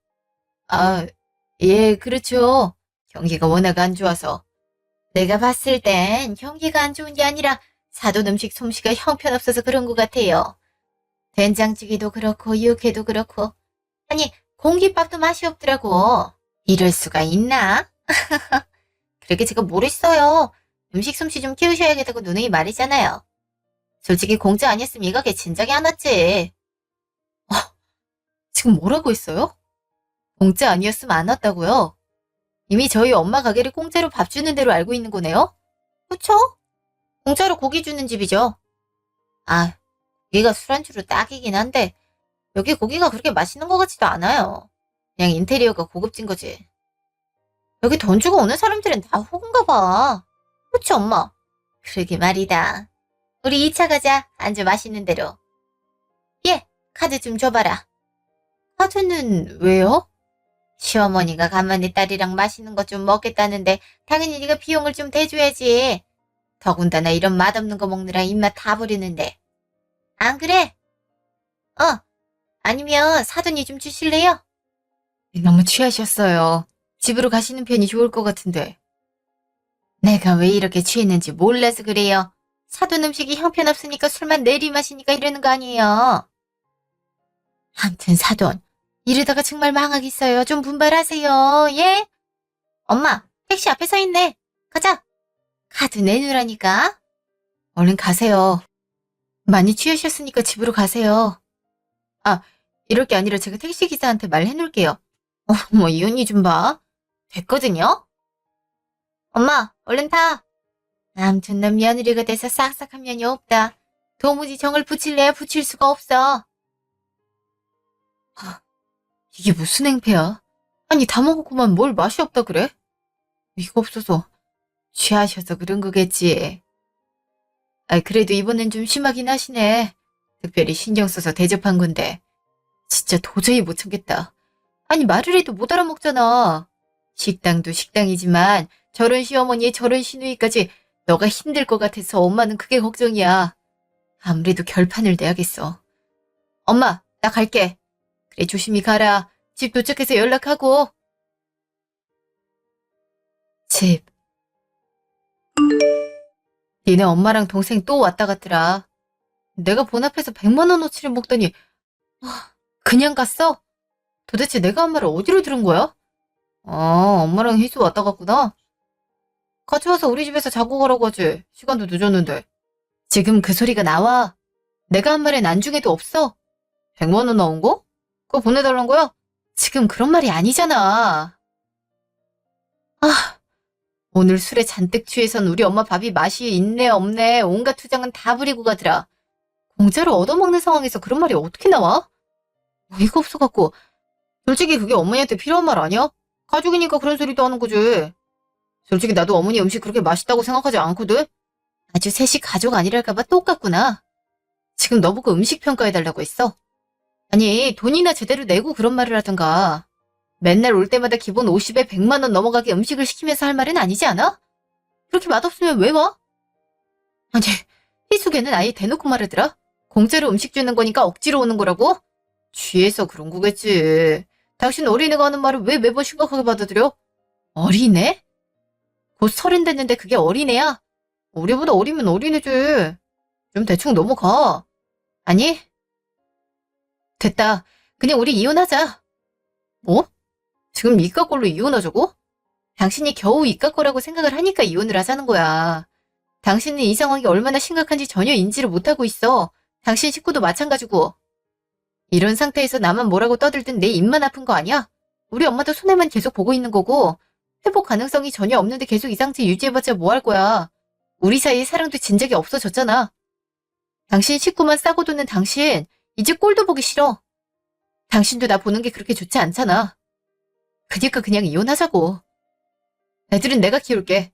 예, 그렇죠. 경기가 워낙 안 좋아서. 내가 봤을 땐 경기가 안 좋은 게 아니라 사돈 음식 솜씨가 형편없어서 그런 것 같아요. 된장찌개도 그렇고 육회도 그렇고. 아니, 공깃밥도 맛이 없더라고. 이럴 수가 있나? 그렇게 제가 뭘 했어요. 음식 솜씨 좀 키우셔야겠다고 누누이 말이잖아요. 솔직히 공짜 아니었으면 이 가게 진작에 안 왔지. 지금 뭐라고 했어요? 공짜 아니었으면 안 왔다고요? 이미 저희 엄마 가게를 공짜로 밥 주는 대로 알고 있는 거네요? 그쵸? 공짜로 고기 주는 집이죠. 고기가 술안주로 딱이긴 한데 여기 고기가 그렇게 맛있는 것 같지도 않아요. 그냥 인테리어가 고급진 거지. 여기 돈 주고 오는 사람들은 다 호구인가 봐. 그치, 엄마? 그러게 말이다. 우리 2차 가자. 안주 맛있는 대로. 예, 카드 좀 줘봐라. 카드는 왜요? 시어머니가 간만에 딸이랑 맛있는 것 좀 먹겠다는데 당연히 네가 비용을 좀 대줘야지. 더군다나 이런 맛없는 거 먹느라 입맛 다 버리는데. 안 그래? 아니면 사돈이 좀 주실래요? 너무 취하셨어요. 집으로 가시는 편이 좋을 것 같은데. 내가 왜 이렇게 취했는지 몰라서 그래요. 사돈 음식이 형편없으니까 술만 내리마시니까 이러는 거 아니에요. 암튼 사돈, 이러다가 정말 망하겠어요. 좀 분발하세요. 예? 엄마, 택시 앞에 서 있네. 가자. 카드 내놓으라니까. 얼른 가세요. 많이 취하셨으니까 집으로 가세요. 이럴 게 아니라 제가 택시기사한테 말해놓을게요. 어머, 이 언니 좀 봐. 됐거든요? 엄마, 얼른 타. 암튼 난 며느리가 돼서 싹싹한 면이 없다. 도무지 정을 붙일래야 붙일 수가 없어. 이게 무슨 행패야? 아니, 다 먹었구만 뭘 맛이 없다 그래? 이거 없어서 취하셔서 그런 거겠지. 그래도 이번엔 좀 심하긴 하시네. 특별히 신경 써서 대접한 건데. 진짜 도저히 못 참겠다. 아니, 말을 해도 못 알아먹잖아. 식당도 식당이지만 저런 시어머니에 저런 시누이까지 너가 힘들 것 같아서 엄마는 그게 걱정이야. 아무래도 결판을 내야겠어. 엄마, 나 갈게. 그래, 조심히 가라. 집 도착해서 연락하고. 집. 니네 엄마랑 동생 또 왔다 갔더라. 내가 본 앞에서 100만 원어치를 먹더니 그냥 갔어? 도대체 내가 한 말을 어디로 들은 거야? 엄마랑 희수 왔다 갔구나. 같이 와서 우리 집에서 자고 가라고 하지. 시간도 늦었는데. 지금 그 소리가 나와. 내가 한 말엔 안중에도 없어. 100만 원 나온 거? 그거 보내달란 거야? 지금 그런 말이 아니잖아. 아, 오늘 술에 잔뜩 취해선 우리 엄마 밥이 맛이 있네 없네 온갖 투정은 다 부리고 가더라. 공짜로 얻어먹는 상황에서 그런 말이 어떻게 나와? 어이가 없어갖고. 솔직히 그게 어머니한테 필요한 말 아니야? 가족이니까 그런 소리도 하는 거지. 솔직히 나도 어머니 음식 그렇게 맛있다고 생각하지 않거든? 아주 셋이 가족 아니랄까봐 똑같구나. 지금 너보고 음식 평가해달라고 했어. 아니, 돈이나 제대로 내고 그런 말을 하든가. 맨날 올 때마다 기본 50에 100만 원 넘어가게 음식을 시키면서 할 말은 아니지 않아? 그렇게 맛없으면 왜 와? 아니, 희숙애는 아예 대놓고 말하더라. 공짜로 음식 주는 거니까 억지로 오는 거라고? 취해서 그런 거겠지. 당신 어린애가 하는 말을 왜 매번 심각하게 받아들여? 어린애? 곧 30 됐는데 그게 어린애야? 우리보다 어리면 어린애지. 좀 대충 넘어가. 아니, 됐다. 그냥 우리 이혼하자. 뭐? 지금 이깟 걸로 이혼하자고? 당신이 겨우 이깟 거라고 생각을 하니까 이혼을 하자는 거야. 당신은 이 상황이 얼마나 심각한지 전혀 인지를 못하고 있어. 당신 식구도 마찬가지고. 이런 상태에서 나만 뭐라고 떠들든 내 입만 아픈 거 아니야? 우리 엄마도 손해만 계속 보고 있는 거고 회복 가능성이 전혀 없는데 계속 이 상태 유지해봤자 뭐 할 거야. 우리 사이에 사랑도 진작에 없어졌잖아. 당신 식구만 싸고 도는 당신 이제 꼴도 보기 싫어. 당신도 나 보는 게 그렇게 좋지 않잖아. 그니까 그냥 이혼하자고. 애들은 내가 키울게.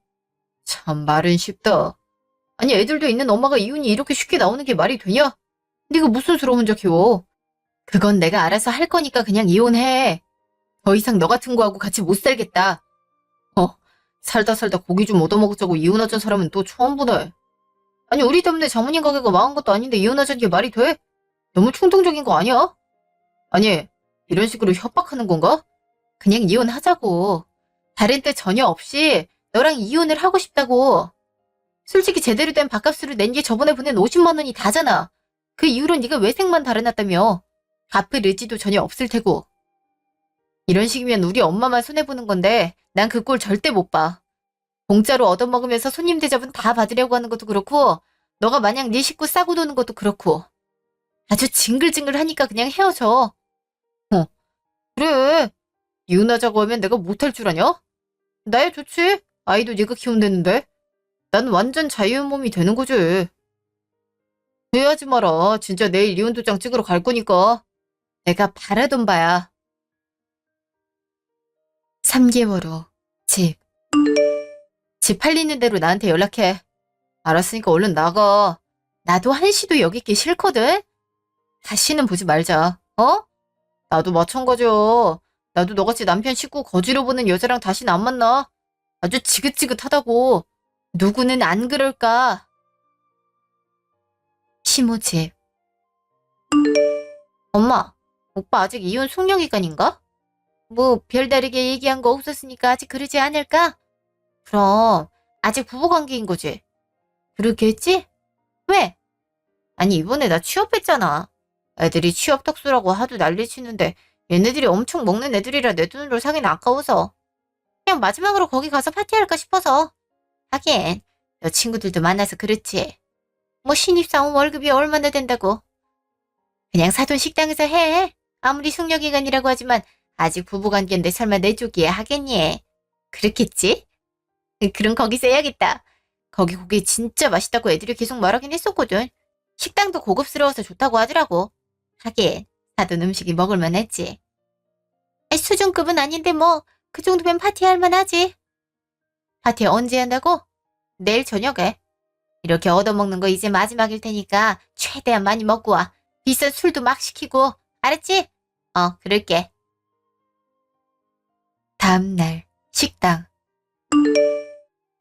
참 말은 쉽다. 아니 애들도 있는 엄마가 이혼이 이렇게 쉽게 나오는 게 말이 되냐? 네가 무슨 수로 혼자 키워. 그건 내가 알아서 할 거니까 그냥 이혼해. 더 이상 너 같은 거하고 같이 못 살겠다. 살다 살다 고기 좀 얻어먹자고 이혼하자는 사람은 또 처음 보네. 아니 우리 때문에 장모님 가게가 망한 것도 아닌데 이혼하자는 게 말이 돼? 너무 충동적인 거 아니야? 아니 이런 식으로 협박하는 건가? 그냥 이혼하자고. 다른 뜻 전혀 없이 너랑 이혼을 하고 싶다고. 솔직히 제대로 된 밥값으로 낸 게 저번에 보낸 50만 원이 다잖아. 그 이후로 네가 외생만 달아났다며. 갚을 의지도 전혀 없을 테고. 이런 식이면 우리 엄마만 손해보는 건데 난 그 꼴 절대 못 봐. 공짜로 얻어먹으면서 손님 대접은 다 받으려고 하는 것도 그렇고 너가 마냥 네 식구 싸고 노는 것도 그렇고 아주 징글징글하니까 그냥 헤어져. 그래. 이혼하자고 하면 내가 못할 줄 아냐? 나야 좋지. 아이도 네가 키운댔는데. 난 완전 자유의 몸이 되는 거지. 후회하지 마라. 진짜 내일 이혼 도장 찍으러 갈 거니까. 내가 바라던 바야. 3개월 후 집. 집 팔리는 대로 나한테 연락해. 알았으니까 얼른 나가. 나도 한시도 여기 있기 싫거든? 다시는 보지 말자. 어? 나도 마찬가지야. 나도 너같이 남편 식구 거지로 보는 여자랑 다시는 안 만나. 아주 지긋지긋하다고. 누구는 안 그럴까? 시모 집. 엄마, 오빠 아직 이혼 숙려기간인가? 뭐 별다르게 얘기한 거 없었으니까 아직 그러지 않을까? 그럼 아직 부부관계인 거지? 그렇겠지? 왜? 아니 이번에 나 취업했잖아. 애들이 취업 덕수라고 하도 난리치는데 얘네들이 엄청 먹는 애들이라 내 돈으로 사긴 아까워서 그냥 마지막으로 거기 가서 파티할까 싶어서. 하긴 너 친구들도 만나서 그렇지. 뭐 신입사원 월급이 얼마나 된다고. 그냥 사돈 식당에서 해. 아무리 숙려기간이라고 하지만 아직 부부관계인데 설마 내 쪽이야 하겠니? 그렇겠지? 그럼 거기서 해야겠다. 거기 고기 진짜 맛있다고 애들이 계속 말하긴 했었거든. 식당도 고급스러워서 좋다고 하더라고. 하긴 사돈 음식이 먹을만 했지. 수준급은 아닌데 뭐 그 정도면 파티할 만하지. 파티 언제 한다고? 내일 저녁에. 이렇게 얻어먹는 거 이제 마지막일 테니까 최대한 많이 먹고 와. 비싼 술도 막 시키고. 알았지? 그럴게. 다음날 식당.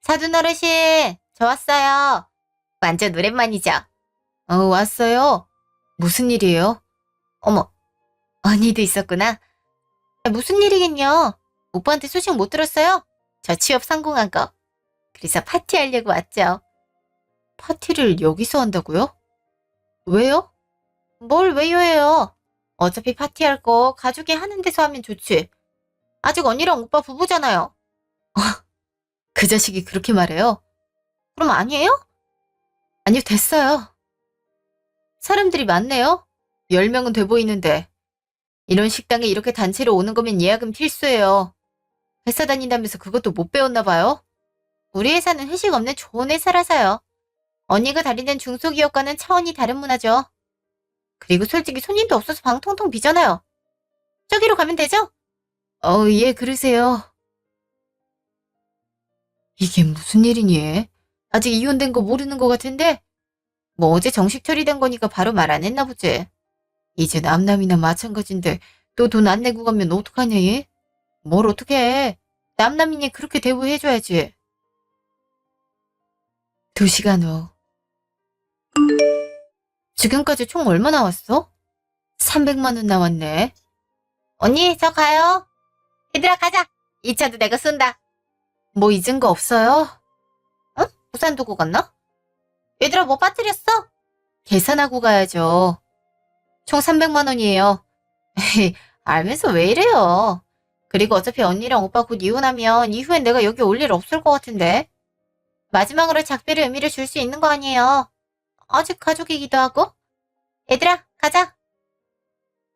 사돈 어르신, 저 왔어요. 완전 오랜만이죠? 왔어요. 무슨 일이에요? 어머, 언니도 있었구나. 무슨 일이겠냐? 오빠한테 소식 못 들었어요? 저 취업 성공한 거. 그래서 파티하려고 왔죠. 파티를 여기서 한다고요? 왜요? 뭘 왜요 해요? 어차피 파티할 거 가족이 하는 데서 하면 좋지. 아직 언니랑 오빠 부부잖아요. 그 자식이 그렇게 말해요? 그럼 아니에요? 아니요, 됐어요. 사람들이 많네요. 10명은 돼 보이는데. 이런 식당에 이렇게 단체로 오는 거면 예약은 필수예요. 회사 다닌다면서 그것도 못 배웠나 봐요? 우리 회사는 회식 없는 좋은 회사라서요. 언니가 다니는 중소기업과는 차원이 다른 문화죠. 그리고 솔직히 손님도 없어서 방 텅텅 비잖아요. 저기로 가면 되죠? 예, 그러세요. 이게 무슨 일이니? 아직 이혼된 거 모르는 것 같은데? 뭐 어제 정식 처리된 거니까 바로 말 안 했나 보지. 이제 남남이나 마찬가지인데 또 돈 안 내고 가면 어떡하냐 얘? 뭘 어떡해. 남남이니 그렇게 대우해줘야지. 2시간 후. 지금까지 총 얼마 나왔어? 300만 원 나왔네. 언니, 저 가요. 얘들아, 가자. 이 차도 내가 쏜다. 뭐 잊은 거 없어요? 응? 부산 두고 갔나? 얘들아, 뭐 빠뜨렸어? 계산하고 가야죠. 총 300만 원이에요. 에이, 알면서 왜 이래요? 그리고 어차피 언니랑 오빠 곧 이혼하면 이후엔 내가 여기 올 일 없을 것 같은데. 마지막으로 작별의 의미를 줄 수 있는 거 아니에요. 아직 가족이기도 하고. 얘들아, 가자.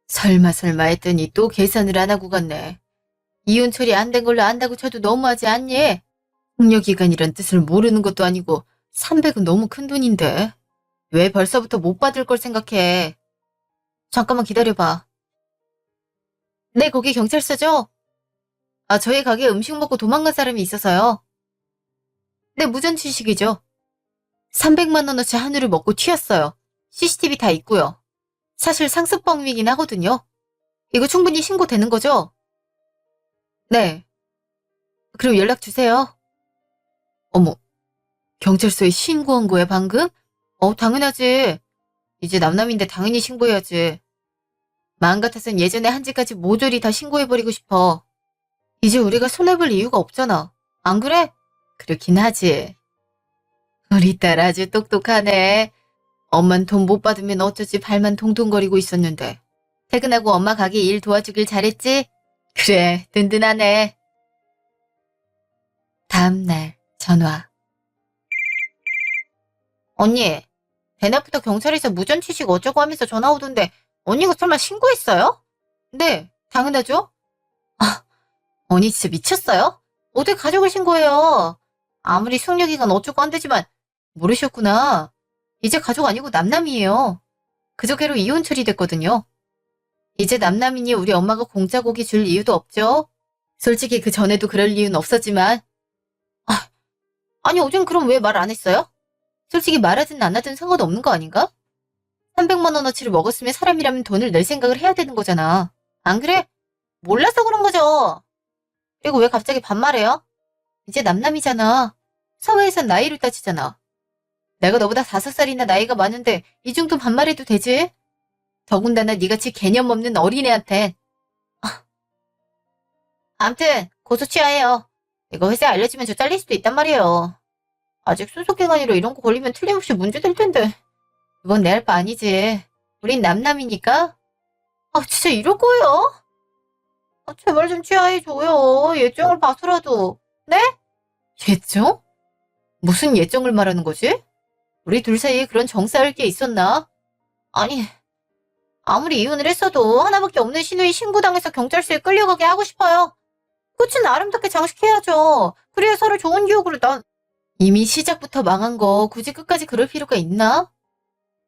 설마 했더니 또 계산을 안 하고 갔네. 이혼 처리 안 된 걸로 안다고 쳐도 너무하지 않니? 숙려기간이란 뜻을 모르는 것도 아니고 300은 너무 큰 돈인데. 왜 벌써부터 못 받을 걸 생각해? 잠깐만 기다려봐. 네, 거기 경찰서죠? 아, 저희 가게에 음식 먹고 도망간 사람이 있어서요. 네, 무전 취식이죠. 300만 원어치 한우를 먹고 튀었어요. CCTV 다 있고요. 사실 상습범이긴 하거든요. 이거 충분히 신고되는 거죠? 네. 그럼 연락 주세요. 어머, 경찰서에 신고한 거야, 방금? 당연하지. 이제 남남인데 당연히 신고해야지. 마음 같아선 예전에 한 짓까지 모조리 다 신고해버리고 싶어. 이제 우리가 손해볼 이유가 없잖아. 안 그래? 그렇긴 하지. 우리 딸 아주 똑똑하네. 엄만 돈 못 받으면 어쩌지 발만 동동거리고 있었는데. 퇴근하고 엄마 가게 일 도와주길 잘했지? 그래, 든든하네. 다음날 전화. 언니, 대낮부터 경찰에서 무전 취식 어쩌고 하면서 전화 오던데 언니가 설마 신고했어요? 네, 당연하죠. 아, 언니 진짜 미쳤어요? 어떻게 가족을 신고해요? 아무리 숙려기간 어쩌고 한대지만 모르셨구나. 이제 가족 아니고 남남이에요. 그저께로 이혼 처리됐거든요. 이제 남남이니 우리 엄마가 공짜 고기 줄 이유도 없죠. 솔직히 그 전에도 그럴 이유는 없었지만. 아니 어젠 그럼 왜 말 안 했어요? 솔직히 말하든 안 하든 상관없는 거 아닌가? 300만 원어치를 먹었으면 사람이라면 돈을 낼 생각을 해야 되는 거잖아. 안 그래? 몰라서 그런 거죠. 그리고 왜 갑자기 반말해요? 이제 남남이잖아. 사회에선 나이를 따지잖아. 내가 너보다 5살이나 나이가 많은데 이 정도 반말해도 되지? 더군다나 니같이 개념 없는 어린애한텐. 암튼 고소 취하해요. 이거 회사에 알려지면 저 잘릴 수도 있단 말이에요. 아직 순속기간이라 이런 거 걸리면 틀림없이 문제될 텐데. 이건 내 할 바 아니지. 우린 남남이니까. 아 진짜 이럴 거예요? 아, 제발 좀 취하해줘요. 예정을 봐서라도. 네? 예정? 무슨 예정을 말하는 거지? 우리 둘 사이에 그런 정싸울 게 있었나? 아니, 아무리 이혼을 했어도 하나밖에 없는 시누이 신고당해서 경찰서에 끌려가게 하고 싶어요. 끝은 아름답게 장식해야죠. 그래야 서로 좋은 기억으로 이미 시작부터 망한 거 굳이 끝까지 그럴 필요가 있나?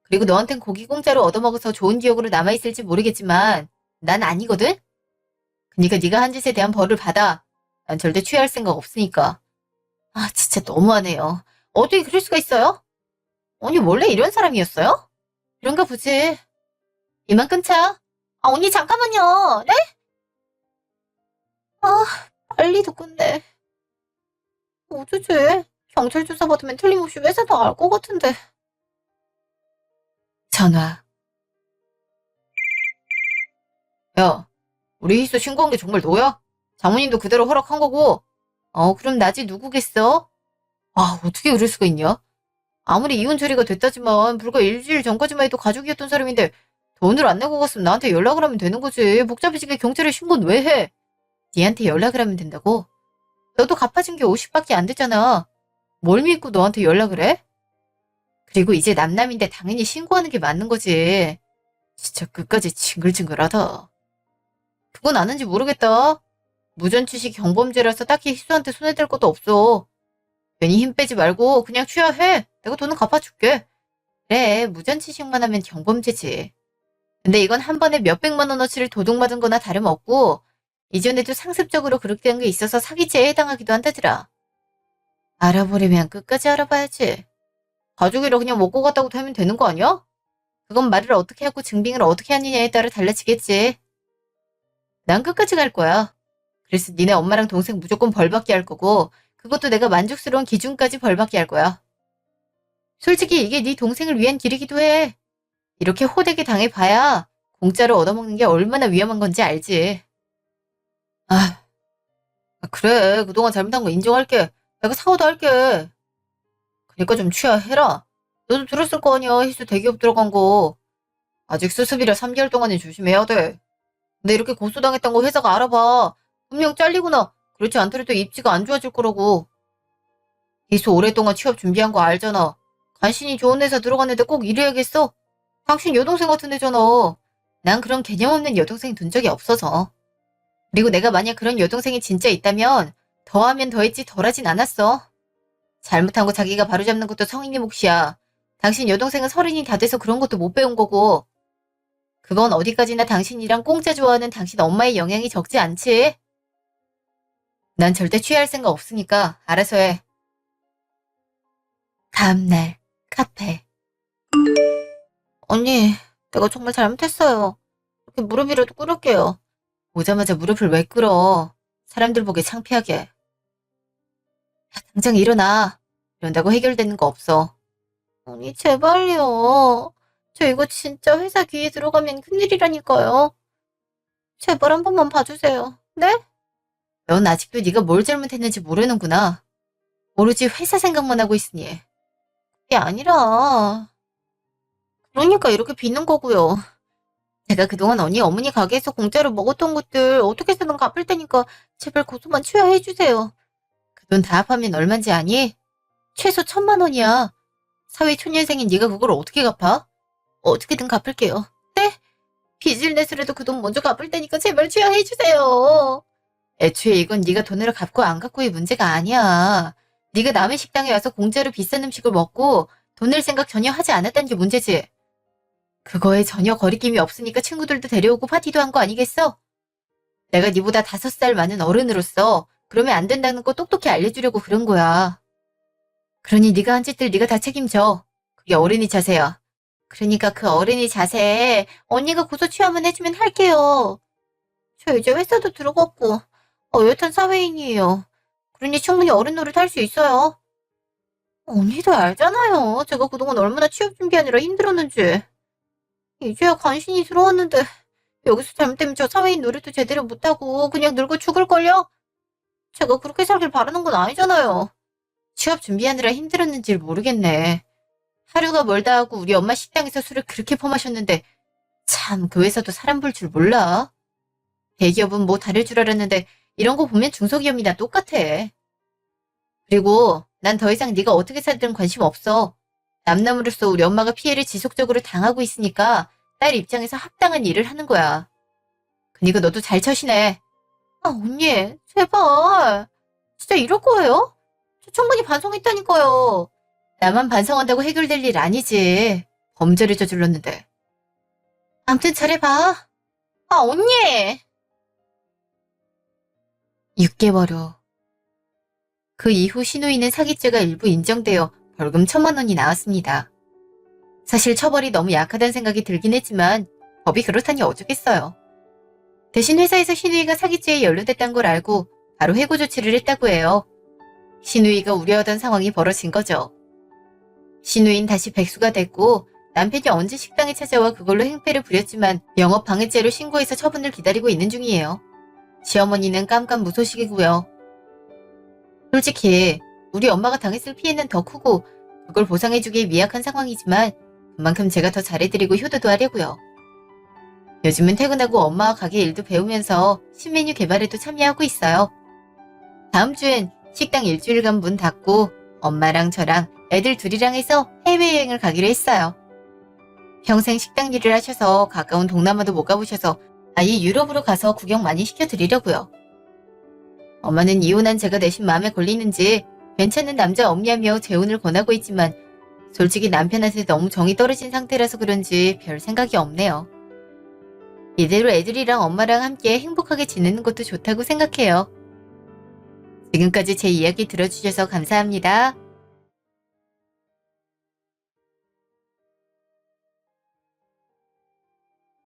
그리고 너한텐 고기 공짜로 얻어먹어서 좋은 기억으로 남아있을지 모르겠지만 난 아니거든? 그러니까 네가 한 짓에 대한 벌을 받아. 난 절대 취할 생각 없으니까. 아 진짜 너무하네요. 어떻게 그럴 수가 있어요? 언니 원래 이런 사람이었어요? 그런가 보지. 이만 끊자. 아 언니 잠깐만요. 네? 아 빨리도 끝내. 어쩌지? 경찰 조사 받으면 틀림없이 회사도 알 것 같은데. 전화. 야, 우리 희수 신고한 게 정말 너야? 장모님도 그대로 허락한 거고. 그럼 나지 누구겠어? 아, 어떻게 그럴 수가 있냐? 아무리 이혼 처리가 됐다지만 불과 일주일 전까지만 해도 가족이었던 사람인데 돈을 안 내고 갔으면 나한테 연락을 하면 되는 거지. 복잡해지게 경찰에 신고는 왜 해? 니한테 연락을 하면 된다고? 너도 갚아준 게 50밖에 안 됐잖아. 뭘 믿고 너한테 연락을 해? 그리고 이제 남남인데 당연히 신고하는 게 맞는 거지. 진짜 끝까지 징글징글하다. 그건 아는지 모르겠다. 무전취식 경범죄라서 딱히 희수한테 손해될 것도 없어. 괜히 힘 빼지 말고 그냥 취하해. 내가 돈은 갚아줄게. 그래, 무전취식만 하면 경범죄지. 근데 이건 한 번에 몇백만 원어치를 도둑맞은 거나 다름없고 이전에도 상습적으로 그렇게 한 게 있어서 사기죄에 해당하기도 한다더라. 알아보려면 끝까지 알아봐야지. 가족이라 그냥 먹고 갔다고 하면 되는 거 아니야? 그건 말을 어떻게 하고 증빙을 어떻게 하느냐에 따라 달라지겠지. 난 끝까지 갈 거야. 그래서 니네 엄마랑 동생 무조건 벌받게 할 거고 그것도 내가 만족스러운 기준까지 벌받게 할 거야. 솔직히 이게 네 동생을 위한 길이기도 해. 이렇게 호되게 당해봐야 공짜로 얻어먹는 게 얼마나 위험한 건지 알지. 아, 그래. 그동안 잘못한 거 인정할게. 내가 사과도 할게. 그러니까 좀 취하해라. 너도 들었을 거 아니야. 희수 대기업 들어간 거. 아직 수습이라 3개월 동안은 조심해야 돼. 근데 이렇게 고소당했던 거 회사가 알아봐. 분명 잘리구나. 그렇지 않더라도 입지가 안 좋아질 거라고. 희수 오랫동안 취업 준비한 거 알잖아. 간신히 좋은 회사 들어갔는데 꼭 이래야겠어? 당신 여동생 같은 애잖아. 난 그런 개념 없는 여동생 둔 적이 없어서. 그리고 내가 만약 그런 여동생이 진짜 있다면 더하면 더했지 덜하진 않았어. 잘못한 거 자기가 바로잡는 것도 성인의 몫이야. 당신 여동생은 30이 다 돼서 그런 것도 못 배운 거고. 그건 어디까지나 당신이랑 공짜 좋아하는 당신 엄마의 영향이 적지 않지? 난 절대 취할 생각 없으니까 알아서 해. 다음날 카페. 언니, 내가 정말 잘못했어요. 이렇게 무릎이라도 꿇을게요. 오자마자 무릎을 왜 꿇어? 사람들 보기 창피하게. 야, 당장 일어나. 이런다고 해결되는 거 없어. 언니, 제발요. 저 이거 진짜 회사 귀에 들어가면 큰일이라니까요. 제발 한 번만 봐주세요. 네? 넌 아직도 네가 뭘 잘못했는지 모르는구나. 오로지 회사 생각만 하고 있으니. 그게 아니라. 그러니까 이렇게 비는 거고요. 제가 그동안 언니 어머니 가게에서 공짜로 먹었던 것들 어떻게 해서든 갚을 테니까 제발 고소만 취하해주세요. 그 돈 다 합하면 얼만지 아니? 최소 1,000만 원이야. 사회초년생인 네가 그걸 어떻게 갚아? 어떻게든 갚을게요. 네? 빚을 내서라도 그 돈 먼저 갚을 테니까 제발 취하해주세요. 애초에 이건 네가 돈으로 갚고 안 갚고의 문제가 아니야. 네가 남의 식당에 와서 공짜로 비싼 음식을 먹고 돈 낼 생각 전혀 하지 않았다는 게 문제지. 그거에 전혀 거리낌이 없으니까 친구들도 데려오고 파티도 한 거 아니겠어? 내가 네보다 5살 많은 어른으로서 그러면 안 된다는 거 똑똑히 알려주려고 그런 거야. 그러니 네가 한 짓들 네가 다 책임져. 그게 어른이 자세야. 그러니까 그 어른이 자세 언니가 고소 취하만 해주면 할게요. 저 이제 회사도 들어갔고 여튼 사회인이에요. 그러니 충분히 어른 노릇 할 수 있어요. 언니도 알잖아요. 제가 그동안 얼마나 취업 준비하느라 힘들었는지. 이제야 간신히 들어왔는데 여기서 잘못되면 저 사회인 노릇도 제대로 못하고 그냥 늙어 죽을걸요? 제가 그렇게 살길 바라는 건 아니잖아요. 취업 준비하느라 힘들었는지 모르겠네. 하루가 멀다 하고 우리 엄마 식당에서 술을 그렇게 퍼마셨는데 참 그 회사도 사람 볼 줄 몰라. 대기업은 뭐 다를 줄 알았는데 이런 거 보면 중소기업이나 똑같아. 그리고 난 더 이상 네가 어떻게 살든 관심 없어. 남남으로서 우리 엄마가 피해를 지속적으로 당하고 있으니까 딸 입장에서 합당한 일을 하는 거야. 그니까 너도 잘 처신해. 아, 언니, 제발. 진짜 이럴 거예요? 저 충분히 반성했다니까요. 나만 반성한다고 해결될 일 아니지. 범죄를 저질렀는데. 암튼 잘해봐. 아, 언니! 6개월 후. 그 이후 신우이는 사기죄가 일부 인정되어 벌금 1,000만 원이 나왔습니다. 사실 처벌이 너무 약하다는 생각이 들긴 했지만 법이 그렇다니 어쩌겠어요. 대신 회사에서 신우이가 사기죄에 연루됐다는 걸 알고 바로 해고 조치를 했다고 해요. 신우이가 우려하던 상황이 벌어진 거죠. 신우이는 다시 백수가 됐고 남편이 언제 식당에 찾아와 그걸로 행패를 부렸지만 영업방해죄로 신고해서 처분을 기다리고 있는 중이에요. 시어머니는 깜깜무소식이고요. 솔직히 우리 엄마가 당했을 피해는 더 크고 그걸 보상해주기에 미약한 상황이지만 그만큼 제가 더 잘해드리고 효도도 하려고요. 요즘은 퇴근하고 엄마와 가게 일도 배우면서 신메뉴 개발에도 참여하고 있어요. 다음 주엔 식당 일주일간 문 닫고 엄마랑 저랑 애들 둘이랑 해서 해외 해외여행을 가기로 했어요. 평생 식당 일을 하셔서 가까운 동남아도 못 가보셔서 아예 유럽으로 가서 구경 많이 시켜드리려고요. 엄마는 이혼한 제가 내심 마음에 걸리는지 괜찮은 남자 없냐며 재혼을 권하고 있지만 솔직히 남편한테 너무 정이 떨어진 상태라서 그런지 별 생각이 없네요. 이대로 애들이랑 엄마랑 함께 행복하게 지내는 것도 좋다고 생각해요. 지금까지 제 이야기 들어주셔서 감사합니다.